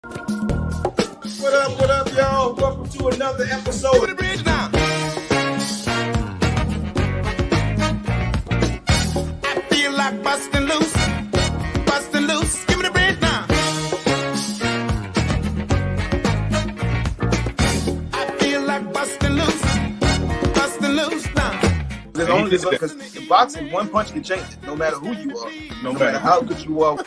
What up, y'all? Welcome to another episode of the Bridge Now. I feel like busting loose, busting loose. Give me the bridge now. I feel like busting loose now. There's only this because in boxing, one punch can change it, no matter who you are, no matter how good you are.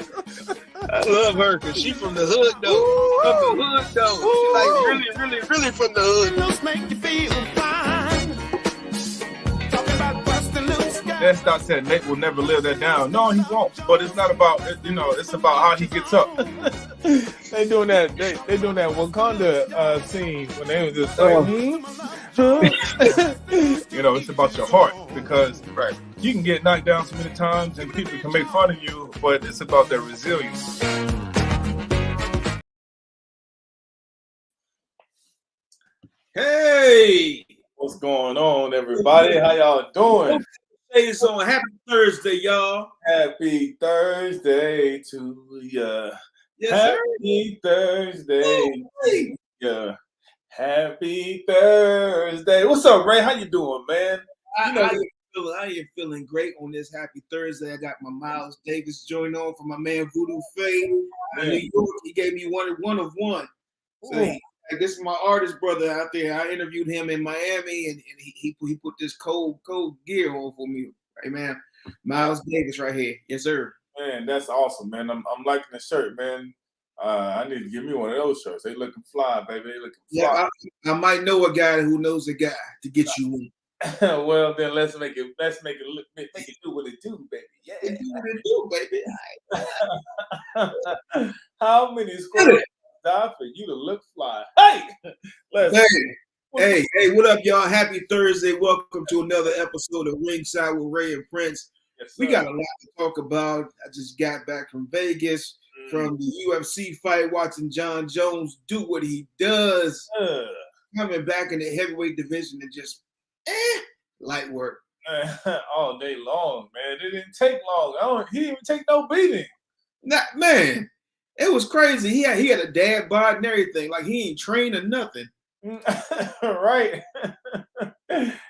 I love her because she from the hood though. From the hood though. She like really from the hood. Loose make you feel fine. Talking about busting loose, guys. That's not said Nate will never live that down. No, he won't. But it's not about it's about how he gets up. They doing that Wakanda scene when they was just like, It's about your heart because you can get knocked down so many times and people can make fun of you, but it's about their resilience. Hey, What's going on, everybody? How y'all doing? hey, so happy Thursday, y'all. Happy Thursday to ya. Yes, sir. Happy Thursday. Hey. Yeah. Happy Thursday. What's up, Ray? How you doing, man? I am feeling great on this happy Thursday. I got my Miles Davis joint on for my man Voodoo Faye in New York. He gave me one of one. So this is my artist brother out there. I interviewed him in Miami, and he put this cold gear on for me. Hey man, Miles Davis right here. Yes, sir. Man, that's awesome, man. I'm liking the shirt, man. I need to give me one of those shirts. They looking fly, baby. They looking fly. Yeah, I might know a guy who knows a guy to get you one. Well, then let's make it do what it do, baby. Yeah, It do what it do, baby. How many squares die for you to look fly? Hey, Hey, what up, y'all? Happy Thursday. Welcome to another episode of Ringside with Ray and Prince. Yes, we got a lot to talk about. I just got back from Vegas from the UFC fight, watching John Jones do what he does. Coming back in the heavyweight division and just light work. All day long, man. It didn't take long. He didn't even take no beating. Man, it was crazy. He had a dad bod and everything. Like he ain't trained or nothing. Right.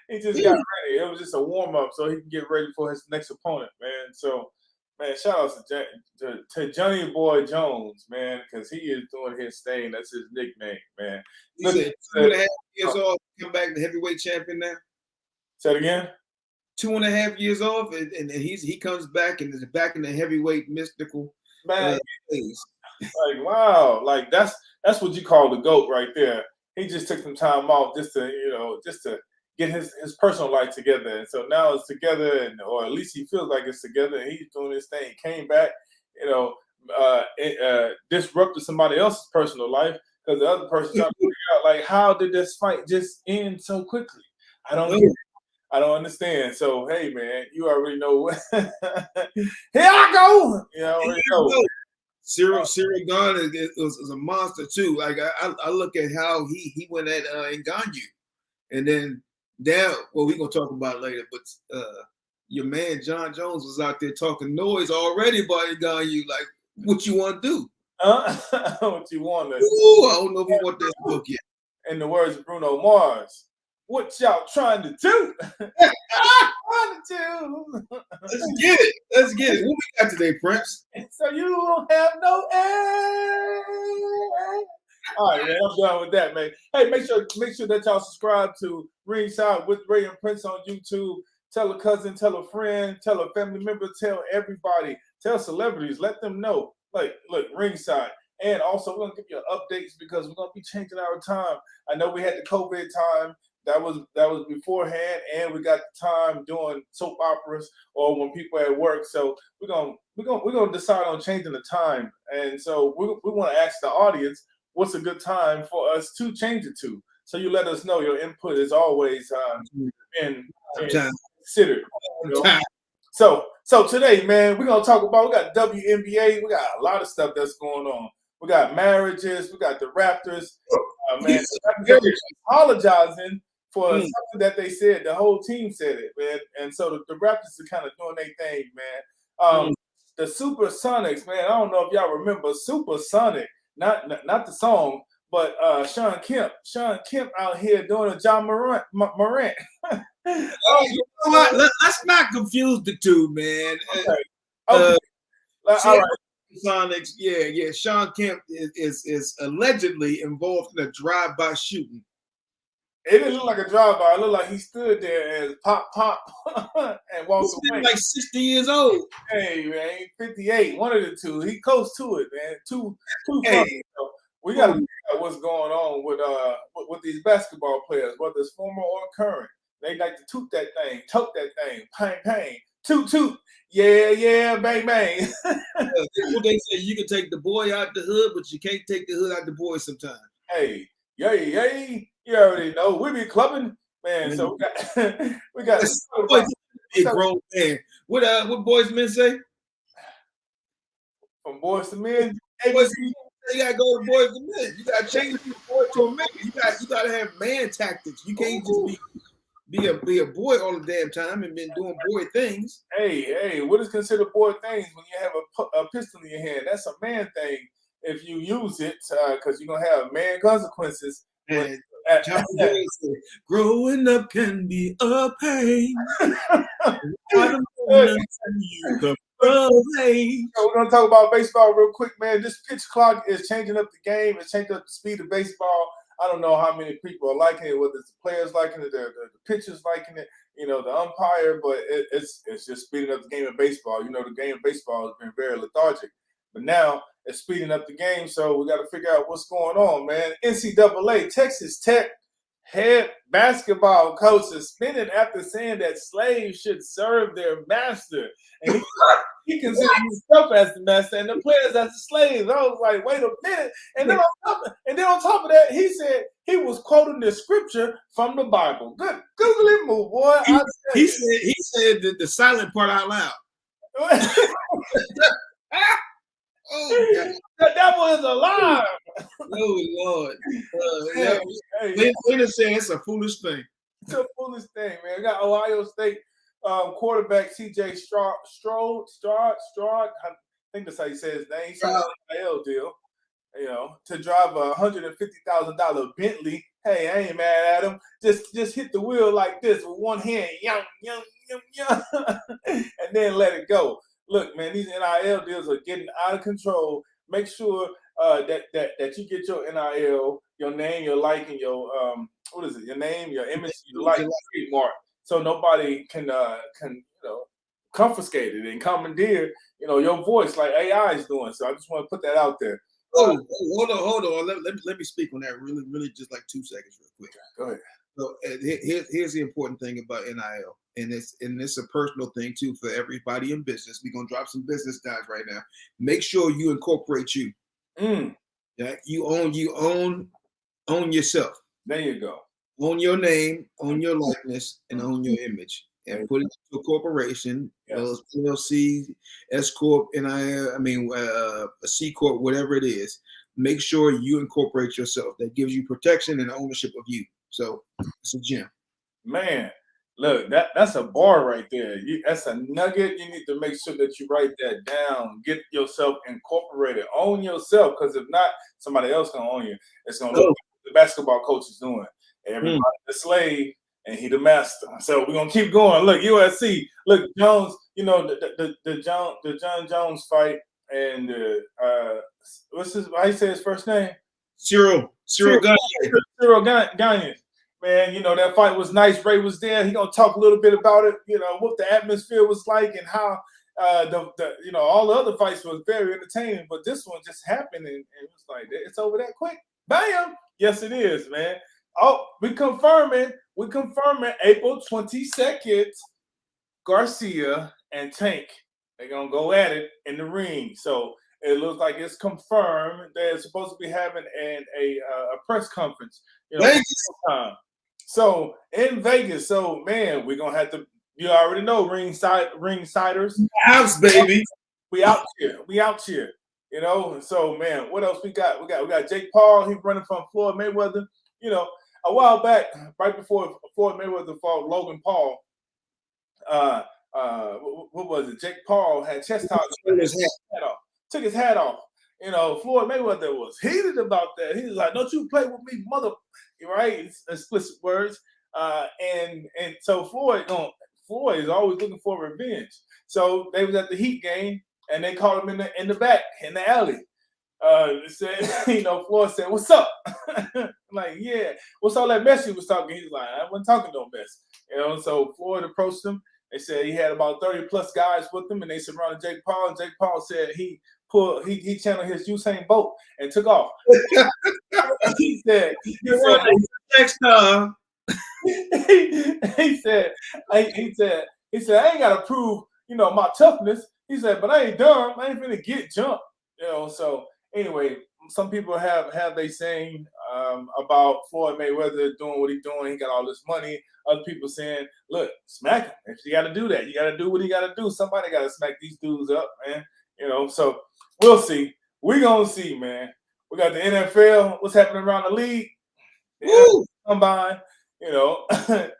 He just got ready. It was just a warm-up so he can get ready for his next opponent, man. So, man, shout out to Johnny Boy Jones, man, because he is doing his thing. That's his nickname, man. He said 2.5 years old, come back the heavyweight champion now. Say it again? 2.5 years off, and he comes back and is back in the heavyweight mystical man. Days. Like, wow. Like, that's what you call the GOAT right there. He just took some time off just to get his personal life together. And so now it's together, or at least he feels like it's together, and he's doing his thing. He came back, disrupted somebody else's personal life because the other person trying to figure out, like, how did this fight just end so quickly? I don't understand. So, hey, man, you already know. Here I go. You already know. Cyril Gane is a monster too. Like I look at how he went at Ngannou, and then we're gonna talk about it later. But your man John Jones was out there talking noise already about Ngannou. Like, what you want to do? What you want to? Ooh, I don't know if you want that book yet. In the words of Bruno Mars, what y'all trying to do? Let's get it. What we got today, Prince? So you don't have no air. All right, man. I'm done with that, man. Hey, make sure that y'all subscribe to Ringside with Ray and Prince on YouTube. Tell a cousin, tell a friend, tell a family member, tell everybody, tell celebrities, let them know. Like, look, Ringside. And also, we're gonna give you updates because we're gonna be changing our time. I know we had the COVID time. That was beforehand, and we got the time doing soap operas or when people at work. So we're gonna decide on changing the time, and so we want to ask the audience what's a good time for us to change it to. So you let us know. Your input is always been considered. You know? So today, man, we're gonna talk about. We got WNBA. We got a lot of stuff that's going on. We got marriages. We got the Raptors. Man, they're apologizing for something that they said. The whole team said it, man. And so the Raptors are kind of doing their thing, man. The Supersonics, man. I don't know if y'all remember Supersonic. not the song, but Sean Kemp. Sean Kemp out here doing a John Morant. Oh, you know what? Let's not confuse the two, man. Okay. All right. Sonics, yeah. Sean Kemp is allegedly involved in a drive-by shooting. It didn't look like a drive-by. It looked like he stood there and pop and walked away. Like 60 years old. Hey man, 58. One of the two. He close to it, man. Two. Hey. So we got to figure out what's going on with these basketball players, whether it's former or current. They like to toot that thing, tote that thing, bang, toot. Yeah, bang. They say you can take the boy out the hood, but you can't take the hood out the boy sometimes. Hey, yay. You already know. We be clubbing, man. So we got a grown man. What boys men say? From boys to men. Hey, you gotta go to boys to men. You gotta change from boy to a man. You gotta have man tactics. You can't just be a boy all the damn time and been doing boy things. Hey, what is considered boy things when you have a pistol in your hand? That's a man thing if you use it, because you're gonna have man consequences. Growing up can be a pain. We're gonna talk about baseball real quick, man. This pitch clock is changing up the game. It's changing up the speed of baseball. I don't know how many people are liking it, whether it's the players liking it, the pitchers liking it, the umpire, but it's just speeding up the game of baseball. The game of baseball has been very lethargic, but now it's speeding up the game, so we got to figure out what's going on, man. NCAA, Texas Tech head basketball coach suspended after saying that slaves should serve their master. And he considered himself as the master and the players as the slaves. I was like, wait a minute. And then on top of that, he said he was quoting the scripture from the Bible. Good googly move, boy. He said the silent part out loud. Oh, the devil is alive. Oh Lord. Later said it's a foolish thing. It's a foolish thing, man. We got Ohio State quarterback CJ Stroud. I think that's how you say his name. He's an NIL deal, to drive a $150,000 Bentley. Hey, I ain't mad at him. Just hit the wheel like this with one hand, yum, and then let it go. Look, man, these NIL deals are getting out of control. Make sure that you get your NIL, your name, your like, and your your name, your image, your like, trademark, so nobody can confiscate it and commandeer your voice like AI is doing. So I just want to put that out there. Hold on. Let me speak on that really just like 2 seconds real quick. Go ahead. So here's the important thing about NIL, and it's a personal thing too for everybody in business. We're gonna drop some business guys right now. Make sure you incorporate you. Yeah, you own yourself. There you go. Own your name, own your likeness, and own your image. And put it into a corporation, yes. LLC, S Corp, NIL, a C Corp, whatever it is. Make sure you incorporate yourself. That gives you protection and ownership of you. So it's a gem. Man, look, that's a bar right there. That's a nugget. You need to make sure that you write that down. Get yourself incorporated. Own yourself, because if not, somebody else gonna own you. It's gonna look like the basketball coach is doing. Everybody's the slave and he the master. So we're gonna keep going. Look, USC. Look, Jones. The John Jones fight and how you say his first name? Cyril Gagnon. Man, that fight was nice. Ray was there. He gonna talk a little bit about it. What the atmosphere was like and how all the other fights was very entertaining. But this one just happened and it was like it's over that quick. Bam! Yes, it is, man. Oh, we confirming April 22nd. Garcia and Tank, they're gonna go at it in the ring. So it looks like it's confirmed. They're supposed to be having a press conference. So in Vegas. So man, we're gonna have to. You already know Ringsiders. House baby. We out here. So man, what else we got? We got Jake Paul. He's running from Floyd Mayweather. A while back, right before Floyd Mayweather fought Logan Paul. What was it? Jake Paul had chastised him. Took his hat off. Floyd Mayweather was heated about that. He was like, "Don't you play with me, mother," right? It's explicit words. And so Floyd is always looking for revenge. So they was at the Heat game, and they called him in the back in the alley. Said, Floyd said, "What's up?" I'm like, "Yeah, what's all that mess you was talking?" He's like, "I wasn't talking no mess." So Floyd approached him. They said he had about 30 plus guys with him, and they surrounded Jake Paul. And Jake Paul said he channeled his Usain Bolt and took off. he said next time. he said, I ain't gotta prove, my toughness. He said, but I ain't done. I ain't finna get jumped. So anyway, some people have they saying about Floyd Mayweather doing what he's doing. He got all this money. Other people saying, look, smack him. If you got to do that, you got to do what you got to do. Somebody got to smack these dudes up, man. So we'll see. We're going to see, man. We got the NFL. What's happening around the league? Combine.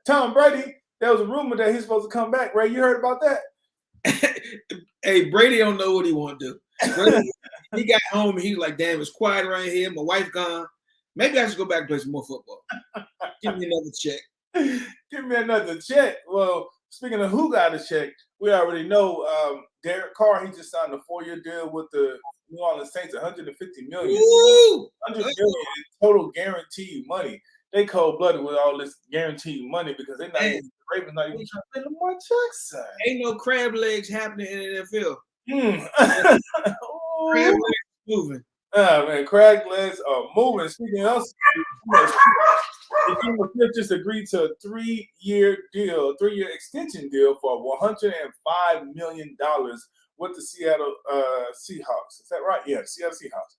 Tom Brady, there was a rumor that he's supposed to come back. Ray, you heard about that? Hey, Brady don't know what he want to do. Brady, he got home and he was like, damn, it's quiet around here. My wife gone. Maybe I should go back and play some more football. Give me another check. Give me another check. Well, speaking of who got a check, we already know Derek Carr, he just signed a 4-year deal with the New Orleans Saints, $150 million. Woo! $100 million in total guaranteed money. They cold-blooded with all this guaranteed money because they're not even, the Ravens not even trying to pay Lamar Jackson. Ain't no crab legs happening in the NFL. Crab legs moving. Man, crab legs are moving. Speaking of us, the team just agreed to a 3-year deal, 3-year extension deal for $105 million with the Seattle Seahawks. Is that right? Yeah, Seattle Seahawks.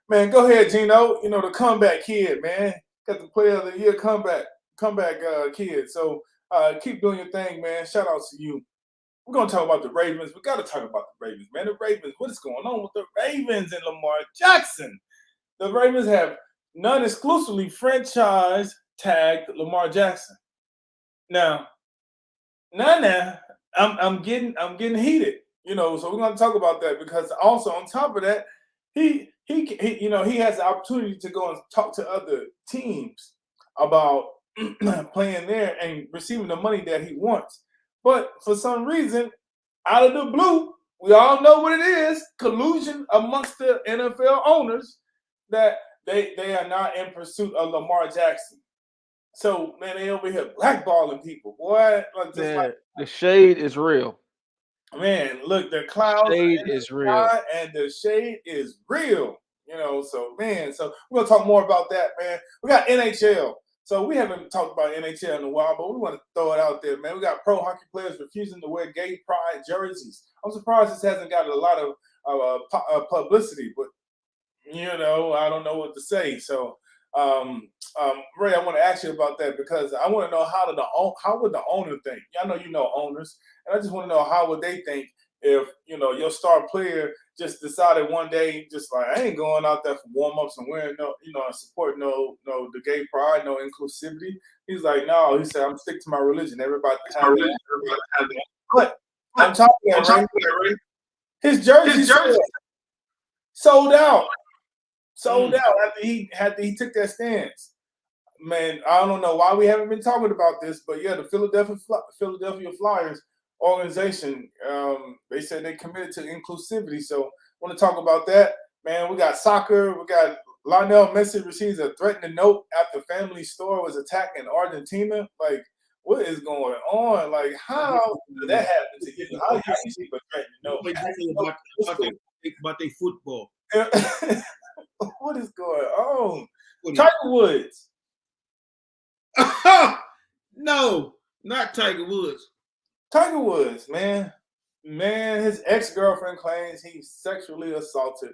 Man, go ahead, Gino. The comeback kid, man. Got the player of the year comeback kid. So keep doing your thing, man. Shout out to you. We're going to talk about the Ravens. We got to talk about the Ravens, man. The Ravens, what is going on with the Ravens and Lamar Jackson? The Ravens have non-exclusively franchise tagged Lamar Jackson. Now, I'm getting heated, So we're going to talk about that because also on top of that, he has the opportunity to go and talk to other teams about playing there and receiving the money that he wants. But for some reason, out of the blue, we all know what it is, collusion amongst the NFL owners that they are not in pursuit of Lamar Jackson. So, man, they over here blackballing people, boy. The shade is real. Man, look, the clouds is real. And the shade is real. So we're going to talk more about that, man. We got NHL. So we haven't talked about NHL in a while, but we want to throw it out there, man. We got pro hockey players refusing to wear gay pride jerseys. I'm surprised this hasn't got a lot of publicity, but I don't know what to say. So, Ray, I want to ask you about that because I want to know how would the owner think? I know you know owners, and I just want to know how would they think if your star player just decided one day, just like I ain't going out there for warm-ups and wearing support the gay pride, no inclusivity. He's like, no, he said, I'm sticking to my religion. Everybody have that. But I'm talking about right? His jersey sold out. After he took that stance. Man, I don't know why we haven't been talking about this, but yeah, the Philadelphia Flyers organization, they said they committed to inclusivity. So I want to talk about that. Man, we got soccer. We got Lionel Messi receives a threatening note after family store was attacked in Argentina. Like, what is going on? Like, how did that happen to you? How do you receive a threatening note? About their football. What is going on? Tiger Woods. No, not Tiger Woods. Tiger Woods, man, his ex-girlfriend claims he sexually assaulted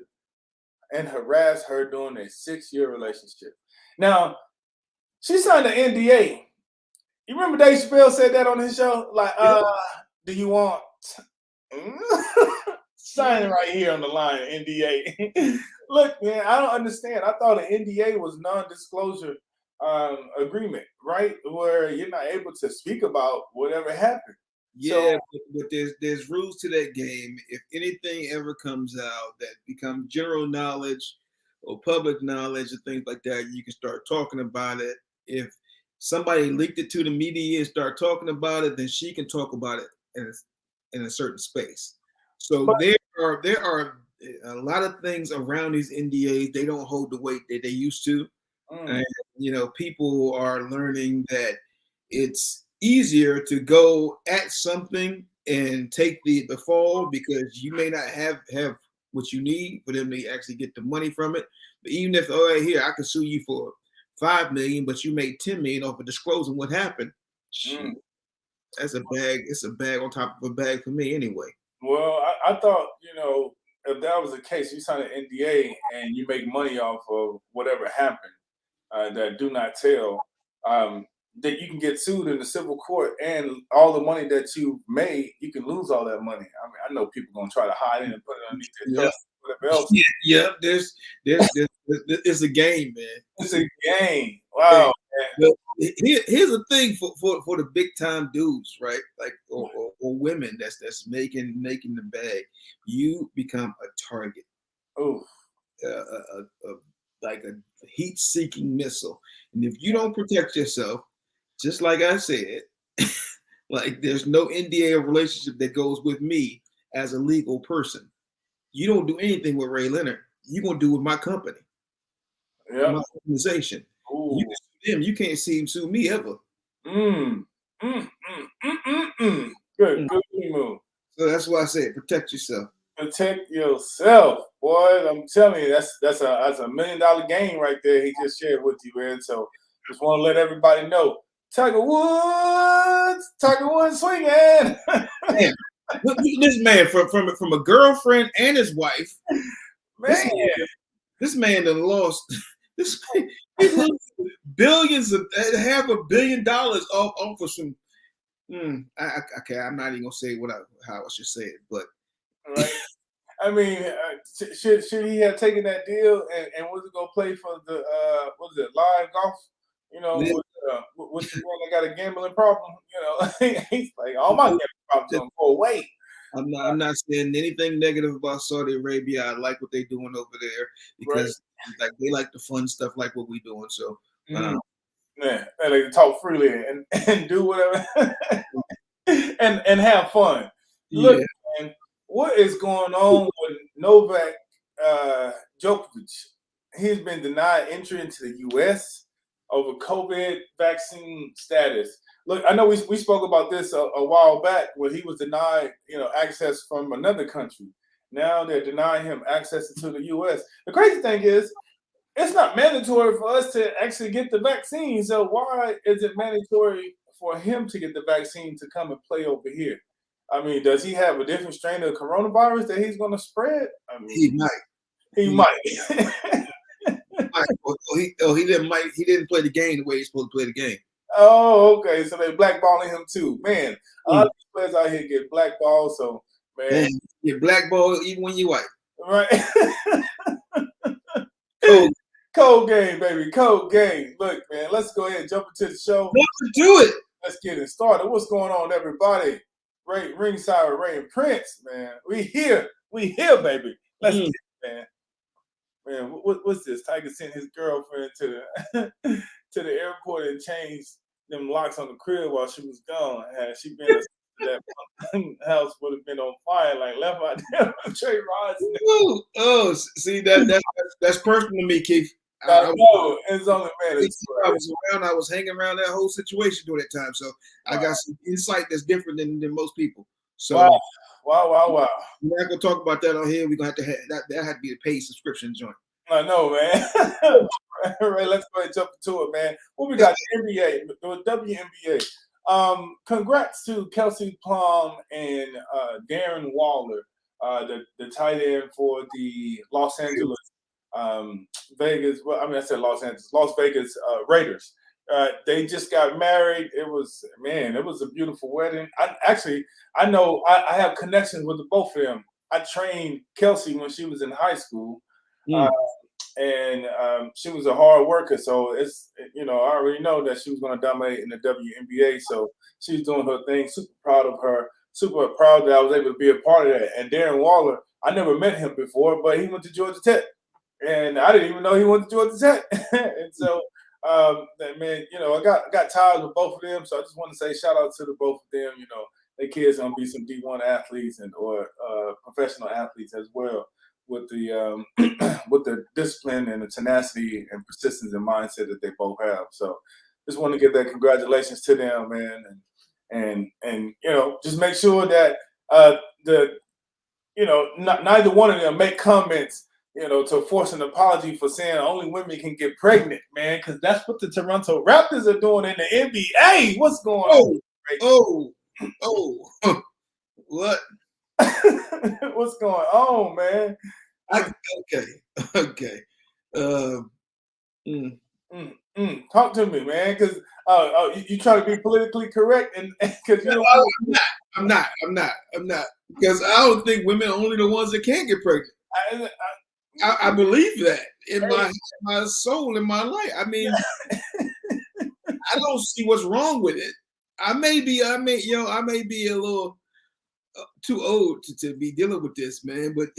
and harassed her during a 6-year relationship. Now, she signed an NDA. You remember Dave Chappelle said that on his show? Like, do you want sign right here on the line, NDA. Look, man, I don't understand. I thought an NDA was non-disclosure agreement, right? Where you're not able to speak about whatever happened. Yeah, but there's rules to that game. If anything ever comes out that becomes general knowledge or public knowledge and things like that, you can start talking about it. If somebody leaked it to the media and start talking about it, then she can talk about it in a certain space. So But there are a lot of things around these NDAs. They don't hold the weight that they used to. mm, And people are learning that it's easier to go at something and take the fall because you may not have what you need for them to actually get the money from it. But even if, all right, here I can sue you for 5 million, but you made 10 million off of disclosing what happened. mm. Shoot, that's a bag. It's a bag on top of a bag for me anyway. Well, I thought, if that was the case, you sign an NDA and you make money off of whatever happened, that do not tell, that you can get sued in the civil court, and all the money that you made, you can lose all that money. I mean, I know people gonna try to hide it and put it underneath their Yep. pillow, whatever else. Yeah. There's it's a game, man. It's a game. Wow. But here's the thing for the big time dudes, right? Like or women that's making the bag. You become a target, Oh, like a heat seeking missile, and if you don't protect yourself, just like I said, like there's no NDA or relationship that goes with me as a legal person. You don't do anything with Ray Leonard. You're gonna do with my company, yeah. my organization. Ooh. You can sue them. You can't see him sue me ever. Mm. Mm, mm, mm, mm, mm. Good move. So that's why I said protect yourself. Protect yourself, boy. I'm telling you, that's a $1 million game right there. He just shared with you, man. So just want to let everybody know, Tiger Woods swinging. Man, look at this man from a girlfriend and his wife. Man, This man done lost. This man, he lost billions of $500 million off of some. Okay, I'm not even gonna say how I should say it, but right. I mean, should he have taken that deal and was it gonna play for the what is it, live golf? Yeah. With the one that got a gambling problem, he's like, all my gambling problems gonna go away. I'm not saying anything negative about Saudi Arabia. I like what they're doing over there because like they like the fun stuff like what we're doing. So Yeah, and they can talk freely and do whatever and have fun. Look, man, what is going on with Novak Djokovic? He's been denied entry into the U.S. over COVID vaccine status. Look, I know we spoke about this a while back where he was denied, access from another country. Now they're denying him access to the U.S. The crazy thing is, it's not mandatory for us to actually get the vaccine. So why is it mandatory for him to get the vaccine to come and play over here? I mean, does he have a different strain of coronavirus that he's going to spread? I mean, he might. He might. He didn't play the game the way he's supposed to play the game. Oh, okay. So they blackballing him too. Man, a lot of players out here get blackballed. So, man. You're blackballed even when you're white. Right. Cold game, baby. Cold game. Look, man, let's go ahead and jump into the show. Let's do it. Let's get it started. What's going on, everybody? Ringside with Ray and Prince, man. We here, baby. Let's get it, man. Man, what's this? Tiger sent his girlfriend to the to the airport and changed them locks on the crib while she was gone. Had she been that house would have been on fire, like left out there on Trey Rods. Oh, see that's personal to me, Keith. I know. It's only man. I was around. I was hanging around that whole situation during that time, so I got some insight that's different than most people. So wow. We're not gonna talk about that on here. We're gonna have to that had to be a paid subscription joint. I know, man. All right, let's go ahead and jump into it, man. What we got? The NBA, the WNBA. Congrats to Kelsey Plum and Darren Waller, the tight end for the Los Angeles Vegas. Well, I mean, I said Las Vegas Raiders. They just got married. It was a beautiful wedding. I know I have connections with the both of them. I trained Kelsey when she was in high school. and she was a hard worker. So it's I already know that she was going to dominate in the WNBA. So she's doing her thing. Super proud of her. Super proud that I was able to be a part of that. And Darren Waller, I never met him before, but he went to Georgia Tech, and I didn't even know he went to Georgia Tech. And so, man, I got ties with both of them. So I just want to say shout out to the both of them. Their kids gonna be some D1 athletes or professional athletes as well, with the with the discipline and the tenacity and persistence and mindset that they both have. So just want to give that congratulations to them, man, and just make sure that neither one of them make comments to force an apology for saying only women can get pregnant, man, because that's what the Toronto Raptors are doing in the NBA. What's going on? What? What's going on, man? Okay. Talk to me, man, because you try to be politically correct, and because I'm not, because I don't think women are only the ones that can't get pregnant. I believe that in my soul, in my life. I mean, I don't see what's wrong with it. I may be a little too old to be dealing with this, man. But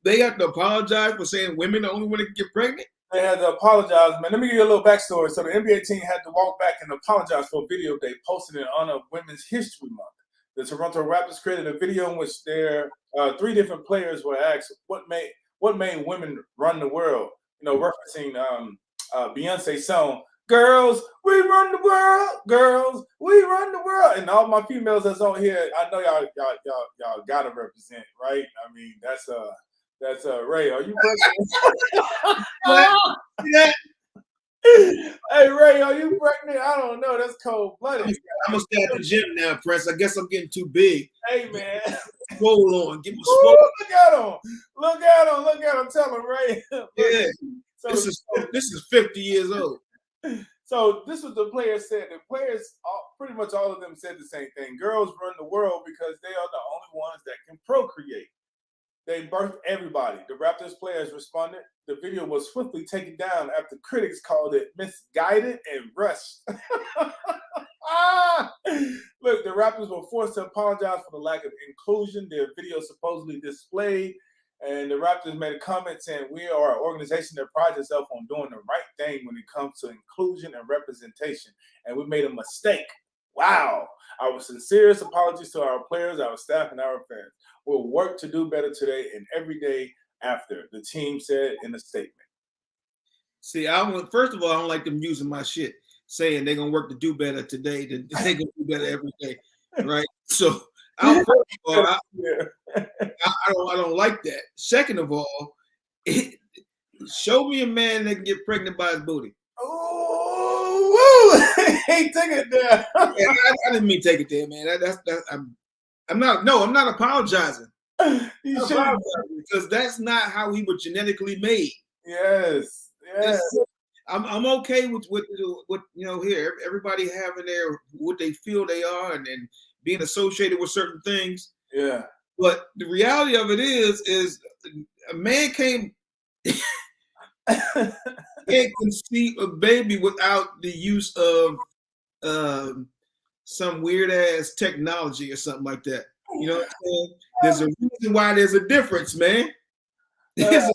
they have to apologize for saying women are the only one that can get pregnant. They had to apologize, man. Let me give you a little backstory. So the NBA team had to walk back and apologize for a video they posted in honor of Women's History Month. The Toronto Raptors created a video in which their 3 different players were asked what made women run the world. Referencing Beyonce's song, "Girls, we run the world. Girls, we run the world." And all my females that's on here, I know y'all gotta represent, right? I mean, that's Ray. Are you pregnant? Hey, Ray, are you pregnant? I don't know. That's cold blooded. I'm gonna stay at the gym now, Prince. I guess I'm getting too big. Hey, man. Swole on. Give me swole. Look at him. Look at him. Tell him, Ray. Yeah. So, this is 50 years old. So this was the players said. The players, pretty much all of them said the same thing. Girls run the world because they are the only ones that can procreate. They birthed everybody. The Raptors players responded. The video was swiftly taken down after critics called it misguided and rushed. Look, the Raptors were forced to apologize for the lack of inclusion their video supposedly displayed. And the Raptors made a comment saying, "We are an organization that prides itself on doing the right thing when it comes to inclusion and representation. And we made a mistake. Wow. Our sincerest apologies to our players, our staff, and our fans. We'll work to do better today and every day after," the team said in a statement. See, first of all, I don't like them using my shit, saying they're gonna work to do better today, then they're gonna do better every day, right? So, I don't like that. Second of all, show me a man that can get pregnant by his booty. Oh, he took it there. I didn't mean take it there, man. I'm not apologizing. You should, because that's not how we were genetically made. Yes. I'm okay with here. Everybody having what they feel they are and being associated with certain things. Yeah. But the reality of it is a man can't conceive a baby without the use of some weird ass technology or something like that. You know what I'm saying? There's a reason why there's a difference, man. There's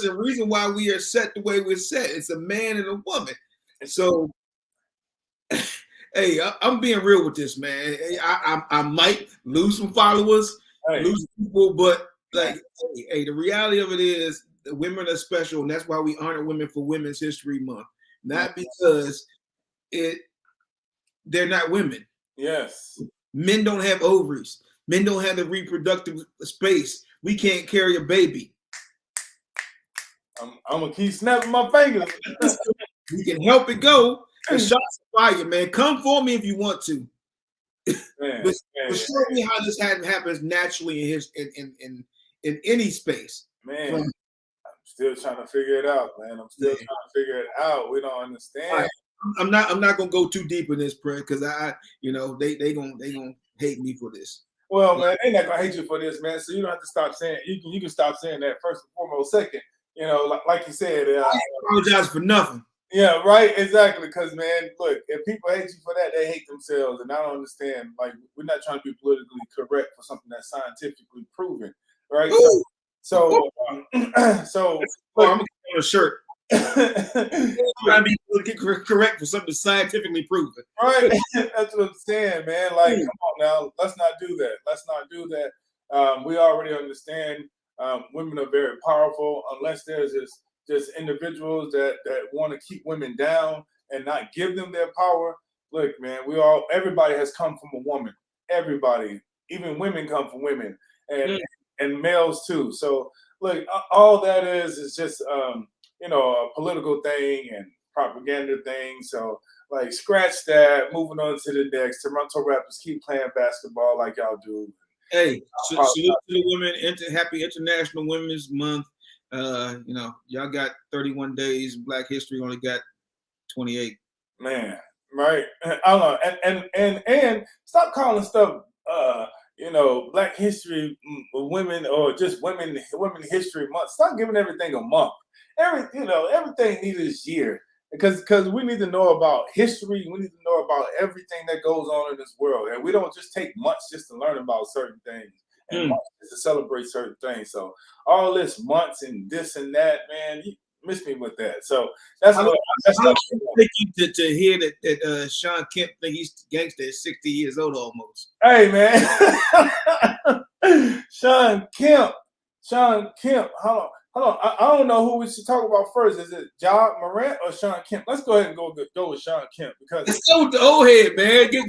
a reason why we are set the way we're set. It's a man and a woman. So, hey, I'm being real with this, man. I might lose some followers, lose people, but the reality of it is that women are special, and that's why we honor women for Women's History Month. Not because they're not women. Yes. Men don't have ovaries. Men don't have the reproductive space. We can't carry a baby. I'm gonna keep snapping my fingers. We can help it go. And shots fire, man. Come for me if you want to. But show me how this happens naturally in any space. Man, I'm still trying to figure it out, man. Trying to figure it out. We don't understand. I'm not gonna go too deep in this, prayer, because they gonna hate me for this. Well, man, they're not gonna hate you for this, man. So you don't have to stop saying. You can stop saying that first and foremost. Second, You know, like you said, I apologize for nothing. yeah, right, exactly. Because man, look, if people hate you for that, they hate themselves, and I don't understand. Like, we're not trying to be politically correct for something that's scientifically proven, right? Ooh. So, Oh, look, I'm gonna get on a shirt. Trying to be politically correct for something scientifically proven. right? That's what I'm saying, man. Like, come on now, let's not do that. Let's not do that. We already understand women are very powerful. Unless there's just individuals that want to keep women down and not give them their power. Look, man, everybody has come from a woman. Everybody, even women come from women, and males too. So look, all that is just a political thing and propaganda thing. So like, scratch that. Moving on to the next. Toronto Raptors keep playing basketball like y'all do. Hey, salute to the women. Happy International Women's Month. Y'all got 31 days. Black History only got 28. Man, right? I don't know. And stop calling stuff Black History women or just women History Month. Stop giving everything a month. Everything needs this year. Because we need to know about history. We need to know about everything that goes on in this world. And we don't just take months just to learn about certain things and months just to celebrate certain things. So all this months and this and that, man, you miss me with that. So that's what you to hear that Sean Kemp think he's gangster at 60 years old almost. Hey, man. Sean Kemp. Hold on. I don't know who we should talk about first. Is it Ja Morant or Sean Kemp? Let's go ahead and go with Sean Kemp because let's go with the old head, man. Get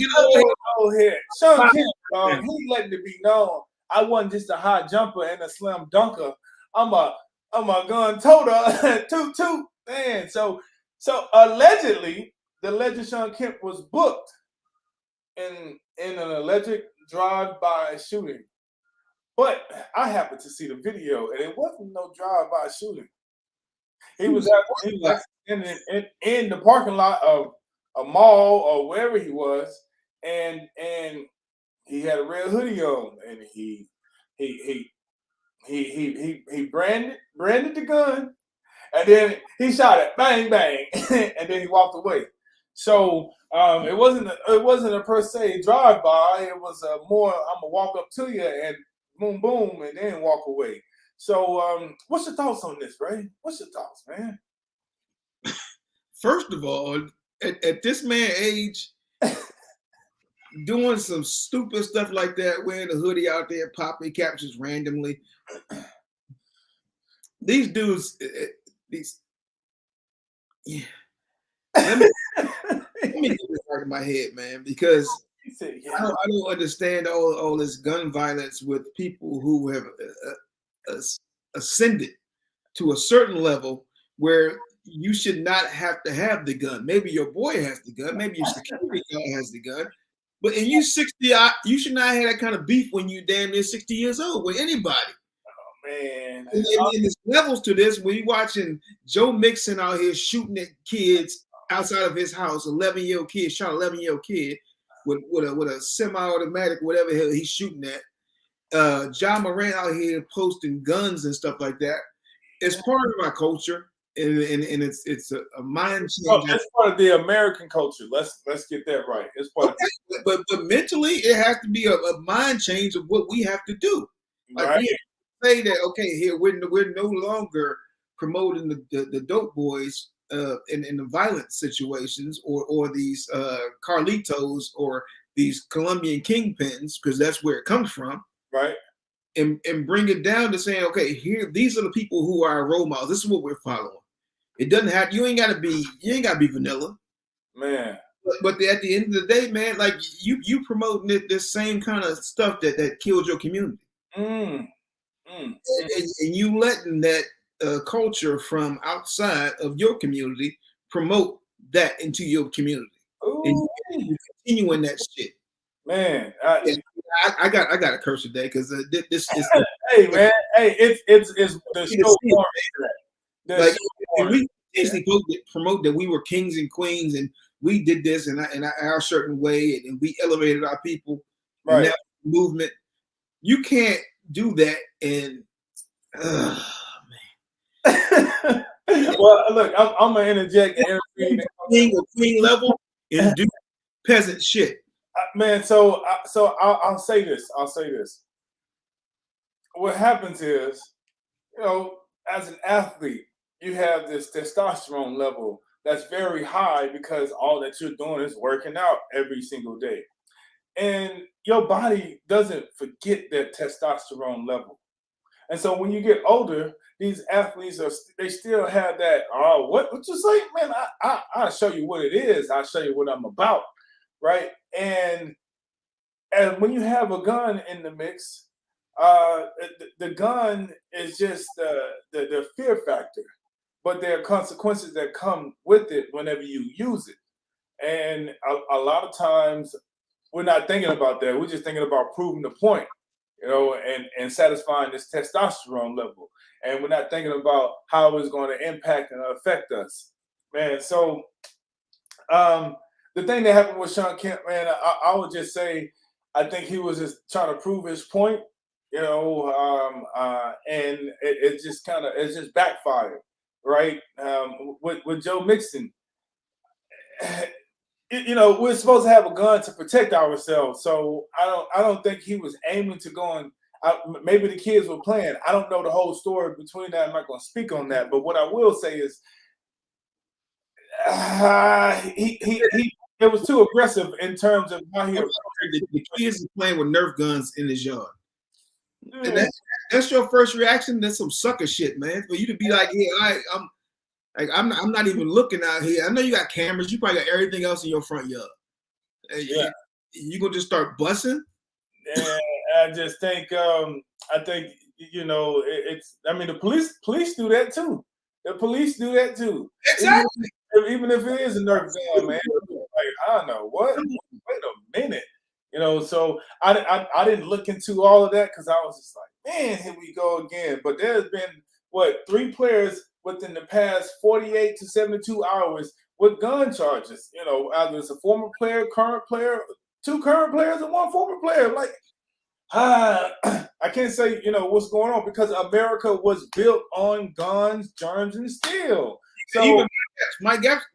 old head. Sean Kemp, he letting it be known. I wasn't just a high jumper and a slam dunker. I'm a gun toter, toot. Man, so allegedly, the legend Sean Kemp was booked in an alleged drive-by shooting. But I happened to see the video, and it wasn't no drive-by shooting. He was in the parking lot of a mall or wherever he was, and he had a red hoodie on, and he branded the gun, and then he shot it, bang bang, and then he walked away. So it wasn't a per se drive-by. It was more, I'm gonna walk up to you and boom, boom, and then walk away. So, what's your thoughts on this, Ray? What's your thoughts, man? First of all, at this man's age, doing some stupid stuff like that, wearing a hoodie out there, popping captions randomly. These dudes, Let me get this out of my head, man, because I don't understand all this gun violence with people who have ascended to a certain level where you should not have to have the gun. Maybe your boy has the gun, maybe your security guard has the gun, but in you 60, you should not have that kind of beef when you damn near 60 years old with anybody. Oh man, and there's levels to this when you're watching Joe Mixon out here shooting at kids outside of his house. 11-year-old kid shot an 11-year-old kid with a semi-automatic, whatever the hell he's shooting at. Ja Morant out here posting guns and stuff like that. It's part of our culture, and it's a mind change. It's part of the American culture. Let's get that right. It's part of but mentally, it has to be a mind change of what we have to do. Like, right. We say that, okay, here we're no longer promoting the dope boys in the violent situations or these Carlitos or these Colombian kingpins, because that's where it comes from. Right. And bring it down to saying, okay, here, these are the people who are our role models. This is what we're following. It doesn't have, you ain't gotta be vanilla. Man. But at the end of the day, man, like you promoting this same kind of stuff that killed your community. And you letting that culture from outside of your community promote that into your community. Ooh. And you continuing that shit. Man, I got a curse today because this is. Hey man, hey, it's the show. Like we basically promote that we were kings and queens and we did this in our certain way and we elevated our people. Right. And that movement. You can't do that and man. Well, look, I'm gonna interject and intervene. Queen level and do peasant shit. Man, so I'll say this. I'll say this. What happens is, as an athlete, you have this testosterone level that's very high because all that you're doing is working out every single day. And your body doesn't forget that testosterone level. And so when you get older, these athletes they still have that, oh, what you say? Man, I'll show you what it is. I'll show you what I'm about. Right. And when you have a gun in the mix, the gun is just the fear factor, but there are consequences that come with it whenever you use it. And a lot of times we're not thinking about that. We're just thinking about proving the point, and satisfying this testosterone level. And we're not thinking about how it's going to impact and affect us, man. So the thing that happened with Shawn Kemp, man, I would just say, I think he was just trying to prove his point, and it just backfired, right? With Joe Mixon, we're supposed to have a gun to protect ourselves, so I don't think he was aiming to go and. Maybe the kids were playing. I don't know the whole story between that. I'm not going to speak on that, but what I will say is, it was too aggressive in terms of how he. The kids are playing with Nerf guns in his yard. And that's your first reaction. That's some sucker shit, man. For you to be like, yeah, I'm not even looking out here. I know you got cameras. You probably got everything else in your front yard. Yeah, you gonna just start busting? Yeah, I just think it's. I mean, the police do that too. The police do that too. Exactly. Even if it is a Nerf gun, man. Like, I don't know what. Wait a minute. So I didn't look into all of that because I was just like, man, here we go again. But there's been 3 players within the past 48 to 72 hours with gun charges. Either it's a former player, current player, 2 current players, and 1 former player. Like, I can't say what's going on because America was built on guns, germs, and steel. So even Mike Epps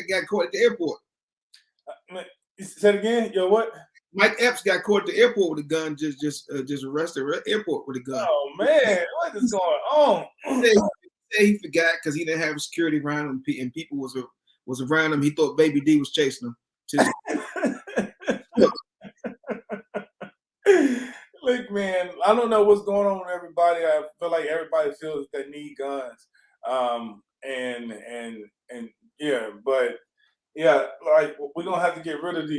got caught at the airport. Say it again. What? Mike Epps got caught at the airport with a gun. Just arrested at the airport with a gun. Oh man, what is going on? He forgot because he didn't have security around him, and people was around him. He thought Baby D was chasing him. Look, man, I don't know what's going on with everybody. I feel like everybody feels that they need guns. And yeah, but yeah, like we're gonna have to get rid of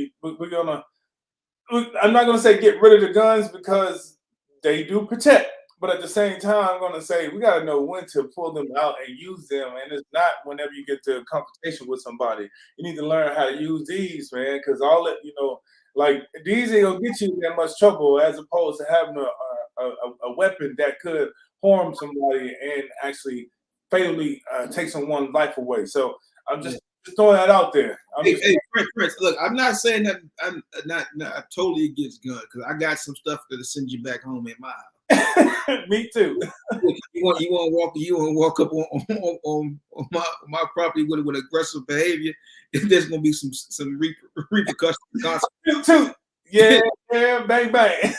I'm not gonna say get rid of the guns because they do protect, but at the same time, I'm gonna say we gotta know when to pull them out and use them. And it's not whenever you get to a confrontation with somebody. You need to learn how to use these, man, because all that like these ain't gonna get you in that much trouble as opposed to having a weapon that could harm somebody and actually fatally take someone's life away. So I'm just throwing that out there. Prince, look, I'm not saying that I'm not totally against guns because I got some stuff that'll send you back home in my house. Me too. You want to walk up on my property with aggressive behavior? There's gonna be some repercussions. Too. Yeah, bang bang.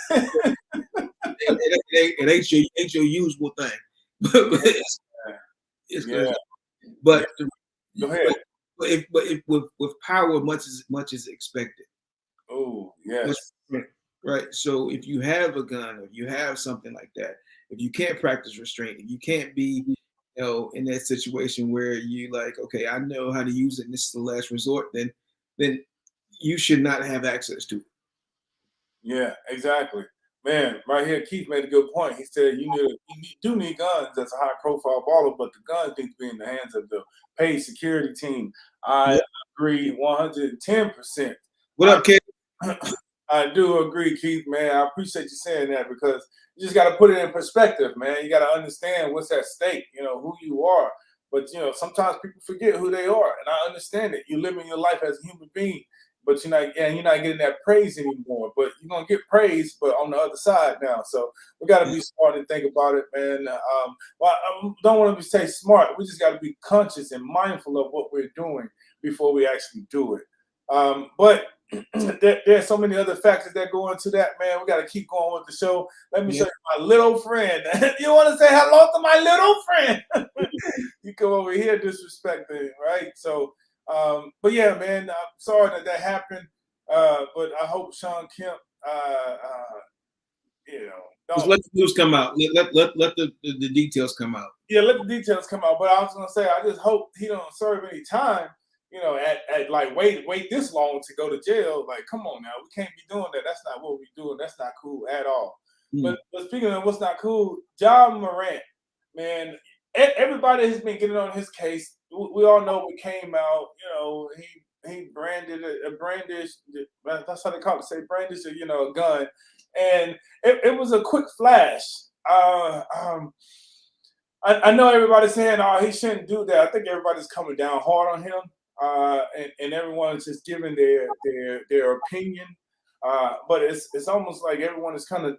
It ain't your usual thing, but it's good. But go ahead. But with power, much is expected. Oh yes. Right. So if you have a gun or you have something like that, if you can't practice restraint, if you can't be, in that situation where you like, okay, I know how to use it and this is the last resort, then you should not have access to it. Yeah, exactly. Man, right here, Keith made a good point. He said you do need guns as a high-profile baller, but the guns need to be in the hands of the paid security team. I agree 110%. What up, kid? I do agree, Keith, man. I appreciate you saying that because you just got to put it in perspective, man. You got to understand what's at stake, who you are. But, sometimes people forget who they are, and I understand it. You're living your life as a human being, but you're not getting that praise anymore. But you're gonna get praise, but on the other side now. So we got to be smart and think about it, man. Well, I don't want to say smart. We just got to be conscious and mindful of what we're doing before we actually do it. But there's so many other factors that go into that, man. We got to keep going with the show. Let me show you my little friend. You want to say hello to my little friend? You come over here disrespecting, right? So, but yeah, man, I'm sorry that happened. But I hope Sean Kemp, Just let the news come out. Let the details come out. Yeah, let the details come out. But I was gonna say, I just hope he don't serve any time. At like wait this long to go to jail. Like, come on now, we can't be doing that. That's not what we're doing. That's not cool at all. But speaking of what's not cool, John Morant, man, everybody has been getting on his case. We all know what came out. He branded a brandish. That's how they call it. Say brandish, a gun, and it was a quick flash. I know everybody's saying, "Oh, he shouldn't do that." I think everybody's coming down hard on him, and everyone's just giving their opinion. But it's almost like everyone is kind of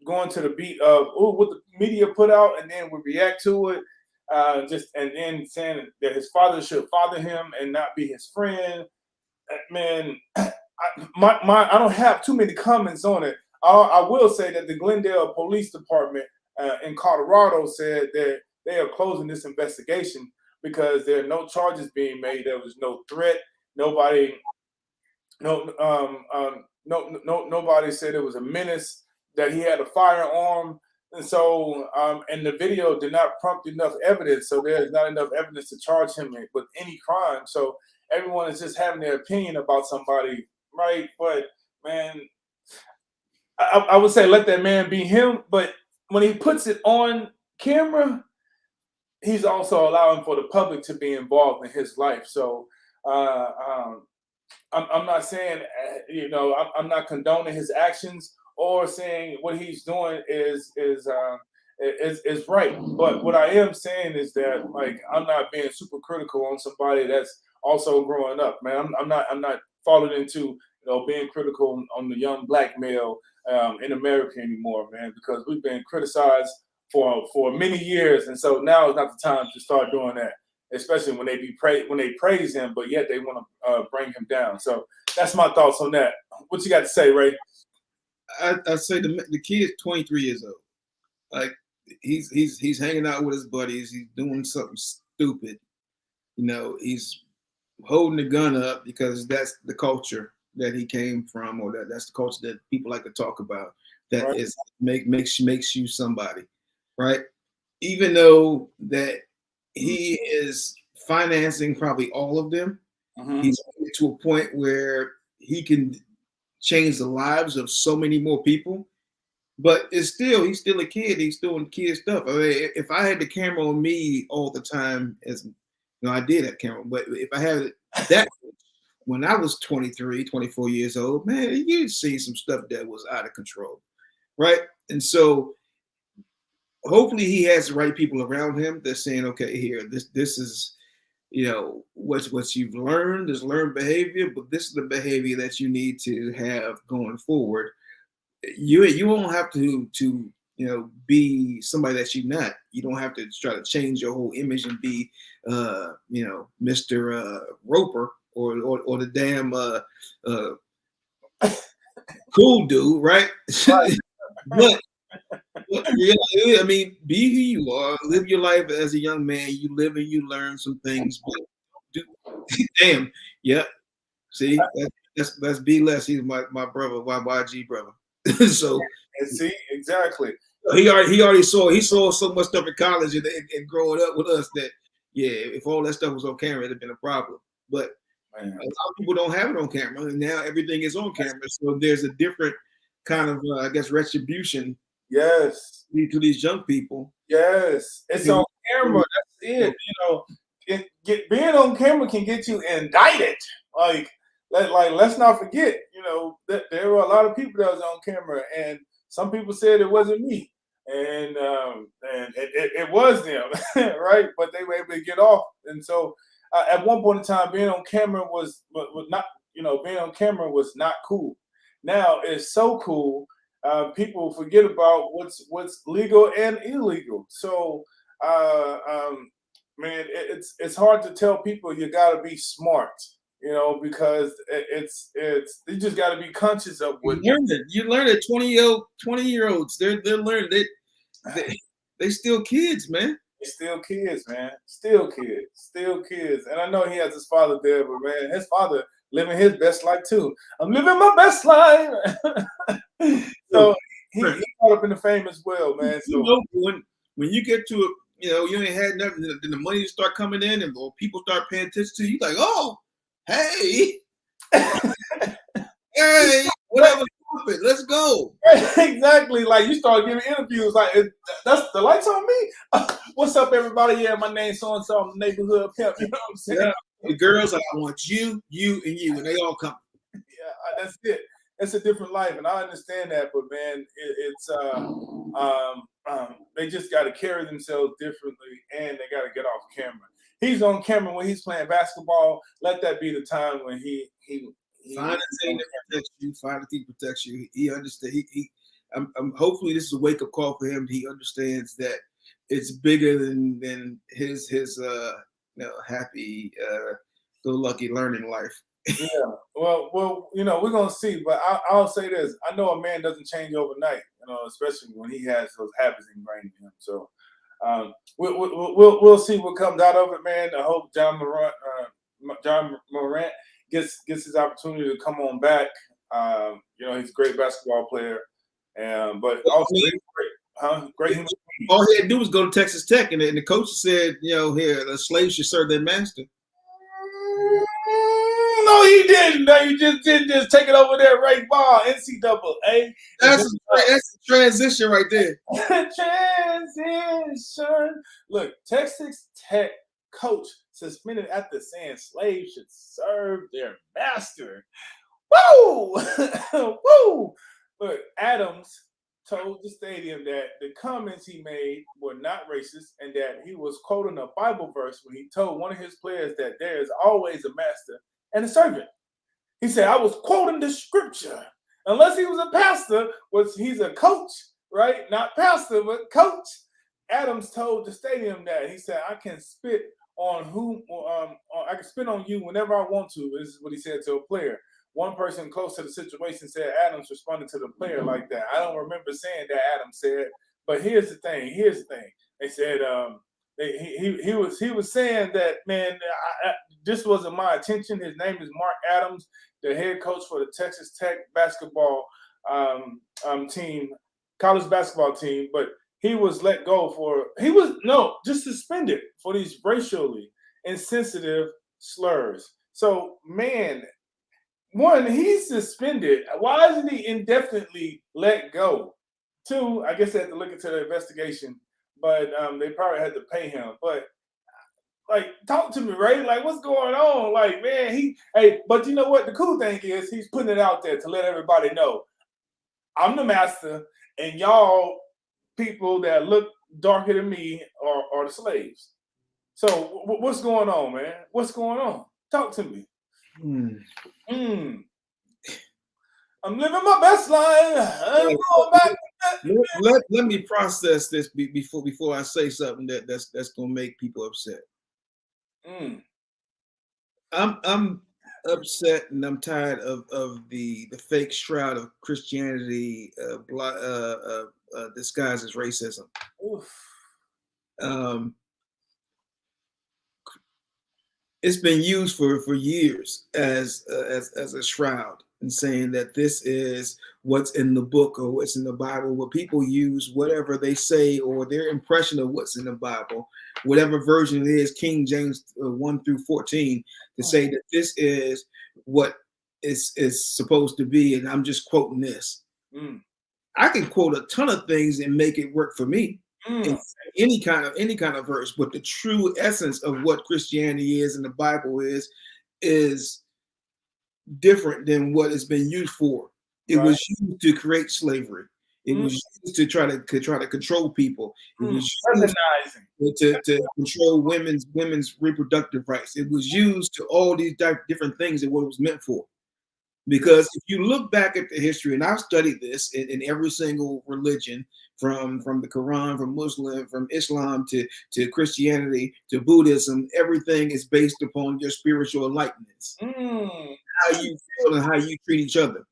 going to the beat of what the media put out, and then we react to it. And then saying that his father should father him and not be his friend. Man, I don't have too many comments on it. I will say that the Glendale Police Department in Colorado said that they are closing this investigation because there are no charges being made. There was no threat. Nobody said it was a menace, that he had a firearm. And so, and the video did not prompt enough evidence. So there's not enough evidence to charge him with any crime. So everyone is just having their opinion about somebody, right? But man, I would say let that man be him. But when he puts it on camera, he's also allowing for the public to be involved in his life. So I'm not saying, I'm not condoning his actions or saying what he's doing is right. But what I am saying is that, like, I'm not being super critical on somebody that's also growing up, man. I'm not falling into being critical on the young black male in America anymore, man, because we've been criticized for many years, and so now is not the time to start doing that, especially when they praise him, but yet they want to bring him down. So that's my thoughts on that. What you got to say, Ray? I say the kid's 23 years old. Like, he's hanging out with his buddies. He's doing something stupid. He's holding the gun up because that's the culture that he came from, or that's the culture that people like to talk about. That right. Is makes you somebody, right? Even though that he is financing probably all of them, he's to a point where he can change the lives of so many more people. But he's still a kid. He's doing kid stuff. I mean, if I had the camera on me all the time, I did have camera, but if I had that when I was 23, 24 years old, man, you'd see some stuff that was out of control, right? And so hopefully he has the right people around him that's saying, okay, here, this is, what you've learned is learned behavior, but this is the behavior that you need to have going forward. You won't have to be somebody that you're not. You don't have to try to change your whole image and be Mr. Roper or the damn cool dude, right? but I mean, be who you are. Live your life as a young man. You live and you learn some things. But damn, yeah. See, that's B less. He's my brother, YG brother. So see, exactly. He already saw so much stuff in college and growing up with us that if all that stuff was on camera, it'd have been a problem. But a lot of people don't have it on camera, and now everything is on camera. So there's a different kind of retribution. Yes, to these young people. Yes, it's on camera. That's it. Being on camera can get you indicted. Let's not forget, that there were a lot of people that was on camera, and some people said it wasn't me, and it was them, right? But they were able to get off, and so at one point in time, being on camera was not, being on camera was not cool. Now it's so cool. People forget about what's legal and illegal. So, man, it's hard to tell people you got to be smart, because you just got to be conscious of what you learn it. 20-year-olds, they're learning they still kids, man. Still kids, man. Still kids. And I know he has his father there, but man, his father living his best life too. I'm living my best life. So he caught up in the fame as well, man. So when you get to it, you ain't had nothing, then the money start coming in, and people start paying attention to you. Like, oh, hey, hey, whatever. Let's go. Exactly. Like you start giving interviews. Like that's the lights on me. What's up, everybody? Yeah, my name's so and so. I'm the neighborhood pimp. You know what I'm saying? Yeah. The girls like, I want you, and you, and they all come. Yeah, that's it. It's a different life, and I understand that. But man, they just got to carry themselves differently, and they got to get off camera. He's on camera when he's playing basketball. Let that be the time when he find a thing that protects you. Find a thing that protects you. He understands. Hopefully, this is a wake up call for him. He understands that it's bigger than his happy go lucky learning life. Yeah. Well, we're gonna see. But I'll say this: I know a man doesn't change overnight. Especially when he has those habits ingrained in him. So we'll see what comes out of it, man. I hope John Morant gets his opportunity to come on back. He's a great basketball player, but also great. All he had to do was go to Texas Tech, and the coach said, here, the slaves should serve their master. No, he didn't. No, he just didn't just take it over there, right ball, NCAA. That's a transition right there. Transition. Look, Texas Tech coach suspended after saying slaves should serve their master. Woo! Woo! Look, Adams told the stadium that the comments he made were not racist and that he was quoting a Bible verse when he told one of his players that there is always a master and a servant. He said, I was quoting the scripture. Unless he was a pastor, he's a coach, right? Not pastor, but coach. Adams told the stadium that. He said, I can spit on I can spit on you whenever I want to. This is what he said to a player. One person close to the situation said Adams responded to the player like that. I don't remember saying that Adams said, but here's the thing. They said he was saying that, man, this wasn't my intention. His name is Mark Adams, the head coach for the Texas Tech basketball team, college basketball team, but he was let go just suspended for these racially insensitive slurs. So, man, one, he's suspended. Why isn't he indefinitely let go? Two, I guess they had to look into the investigation, but they probably had to pay him. But talk to me, right? Like, what's going on? Like, man, but you know what? The cool thing is he's putting it out there to let everybody know I'm the master, and y'all people that look darker than me are the slaves. So what's going on, man? What's going on? Talk to me. I'm living my best life. I'm going back. Let me process this before I say something that's gonna make people upset. I'm upset and I'm tired of the fake shroud of Christianity disguised as racism. It's been used for years as a shroud, and saying that this is what's in the book or what's in the Bible. What people use, whatever they say, or their impression of what's in the Bible, whatever version it is, King James 1-14, to say that this is what is supposed to be, and I'm just quoting this. I can quote a ton of things and make it work for me. Any kind of verse, but the true essence of what Christianity is and the Bible is different than what it's been used for. It was used to create slavery. It was used to try to control people. It was used to control women's reproductive rights. It was used to all these different things that what it was meant for. Because if you look back at the history, and I've studied this in every single religion, from the Quran, from Muslim, from Islam to Christianity to Buddhism, everything is based upon your spiritual enlightenment. How you feel and how you treat each other.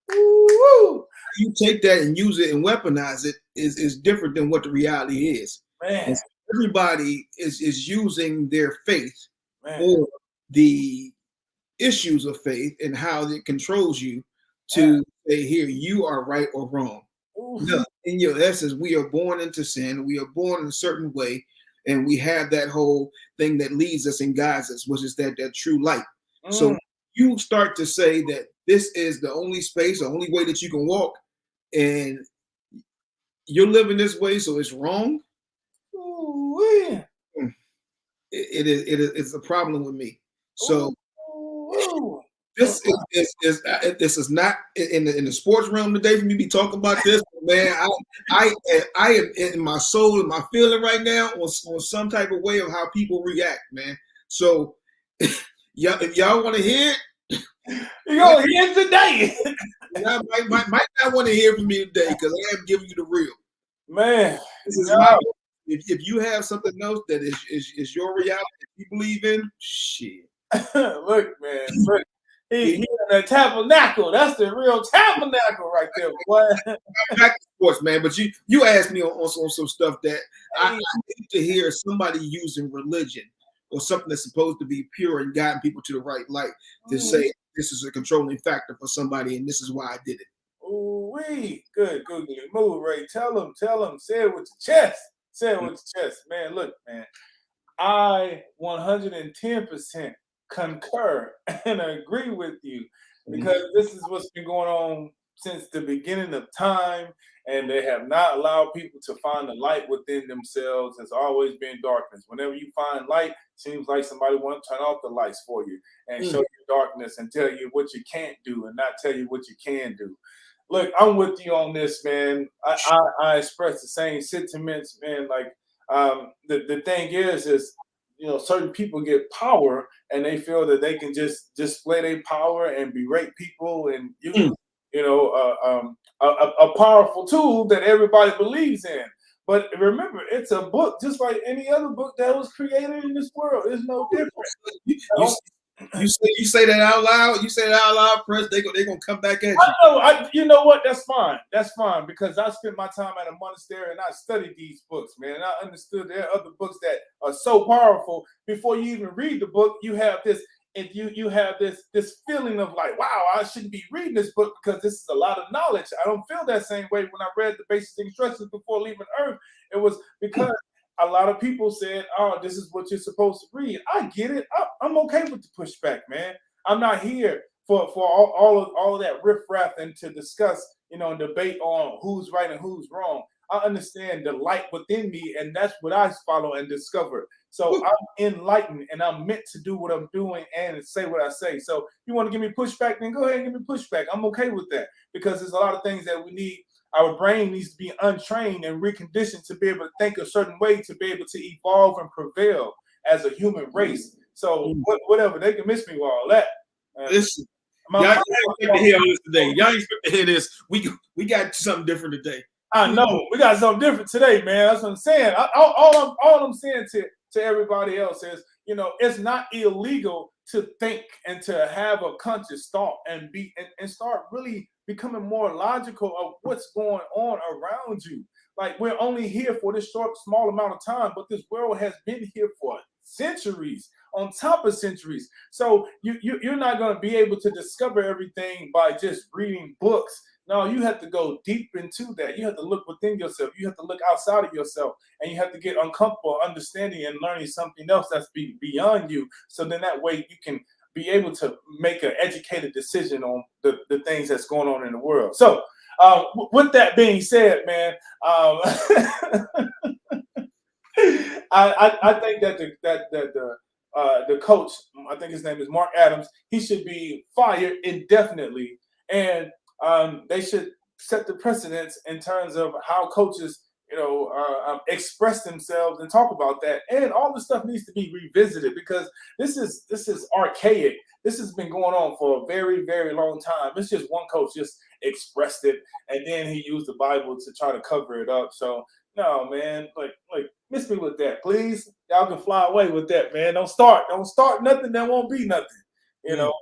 Woo! You take that and use it and weaponize it is different than what the reality is. Man. So everybody is using their faith Man. or the issues of faith and how it controls you to say, here, you are right or wrong. No, in your essence, we are born into sin. We are born in a certain way, and we have that whole thing that leads us and guides us, which is that true light. So you start to say that this is the only space, the only way that you can walk, and you're living this way, so it's wrong. It's a problem with me. So this is not in the sports realm today for me to be talking about this, man. I am in my soul and my feeling right now on some type of way of how people react, man. So if y'all want to hear it, you're gonna hear it today. Y'all might not want to hear from me today because I am giving you the real. Man, this is if you have something else that is your reality that you believe in, shit. Look, man, look. He in the tabernacle. That's the real tabernacle right there, boy. Back to sports, man. But you asked me on some stuff that I need to hear somebody using religion or something that's supposed to be pure and guiding people to the right light to say this is a controlling factor for somebody and this is why I did it. Ooh-wee. Good googly move, Ray. Tell them. Say it with your chest. Say it with your chest. Man, look, man. I 110% concur and agree with you because this is what's been going on since the beginning of time, and they have not allowed people to find the light within themselves. There's always been darkness. Whenever you find light, seems like somebody want to turn off the lights for you and show you darkness and tell you what you can't do and not tell you what you can do. Look, I'm with you on this, man. I express the same sentiments, man. Like the thing is certain people get power and they feel that they can just display their power and berate people and use, a powerful tool that everybody believes in. But remember, it's a book just like any other book that was created in this world. It's no different. You say that out loud. You say that out loud, Prince. They're gonna come back at you. I know. You know what? That's fine. That's fine because I spent my time at a monastery and I studied these books, man. And I understood there are other books that are so powerful. Before you even read the book, you have this, and you have this feeling of like, wow, I shouldn't be reading this book because this is a lot of knowledge. I don't feel that same way when I read the basic instructions before leaving Earth. It was because a lot of people said, "Oh, this is what you're supposed to read." I get it. I'm okay with the pushback, man. I'm not here for all of that riffraff and to discuss, and debate on who's right and who's wrong. I understand the light within me, and that's what I follow and discover. So I'm enlightened, and I'm meant to do what I'm doing and say what I say. So you want to give me pushback, then go ahead and give me pushback. I'm okay with that because there's a lot of things that we need. Our brain needs to be untrained and reconditioned to be able to think a certain way to be able to evolve and prevail as a human race. So whatever, they can miss me with all that. Listen, y'all ain't expect to hear all this today. Y'all ain't expect to hear this. We got something different today. I know we got something different today, man. That's what I'm saying. All I'm saying to everybody else is, it's not illegal to think and to have a conscious thought and start really becoming more logical of what's going on around you. Like we're only here for this small amount of time, but this world has been here for centuries, on top of centuries. So you're not going to be able to discover everything by just reading books. No, you have to go deep into that. You have to look within yourself. You have to look outside of yourself, and you have to get uncomfortable understanding and learning something else that's beyond you. So then that way you can be able to make an educated decision on the things that's going on in the world. So with that being said, man, I think that the coach, I think his name is Mark Adams, he should be fired indefinitely, and they should set the precedence in terms of how coaches, express themselves and talk about that. And all the stuff needs to be revisited because this is archaic. This has been going on for a very, very long time. It's just one coach just expressed it, and then he used the Bible to try to cover it up. So no, man, like miss me with that, please. Y'all can fly away with that, man. Don't start nothing that won't be nothing. You know.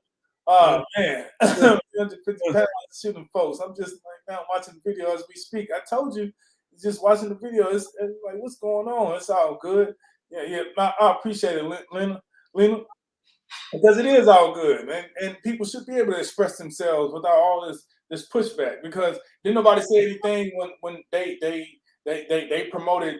Oh man, 350 pounds shooting folks. I'm just like now watching the video as we speak. I told you, just watching the video. It's like, what's going on? It's all good. Yeah. I appreciate it, Lena, because it is all good, and people should be able to express themselves without all this pushback. Because didn't nobody say anything when they promoted,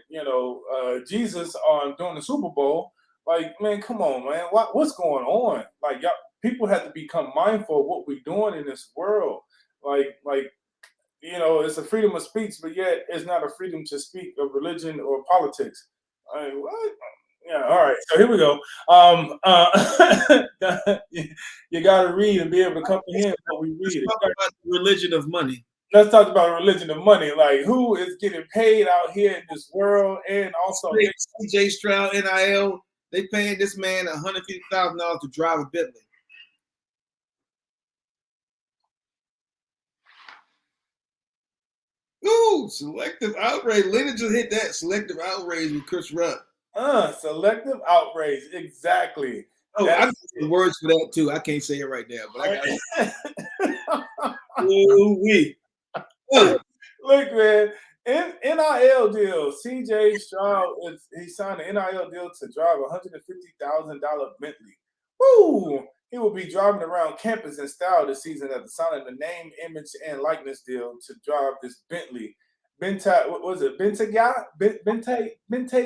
Jesus on during the Super Bowl. Like, man, come on, man. What's going on? Like, y'all, people have to become mindful of what we're doing in this world. Like, it's a freedom of speech, but yet it's not a freedom to speak of religion or politics. I mean, what? Yeah, all right. So here we go. You got to read and be able to comprehend what we read. Let's talk about the religion of money. Let's talk about religion of money. Like, who is getting paid out here in this world, and also CJ Stroud, NIL. They paying this man $150,000 to drive a Bentley. Ooh, selective outrage. Lena just hit that. Selective outrage with Chris Rudd. Selective outrage. Exactly. Oh, I got the words for that too. I can't say it right now, but I got it. Ooh-wee. Look, man. NIL deal. CJ Stroud he signed an NIL deal to drive a $150,000 Bentley. Woo! He will be driving around campus in style this season after signing the name, image, and likeness deal to drive this Bentley. What was it? Bente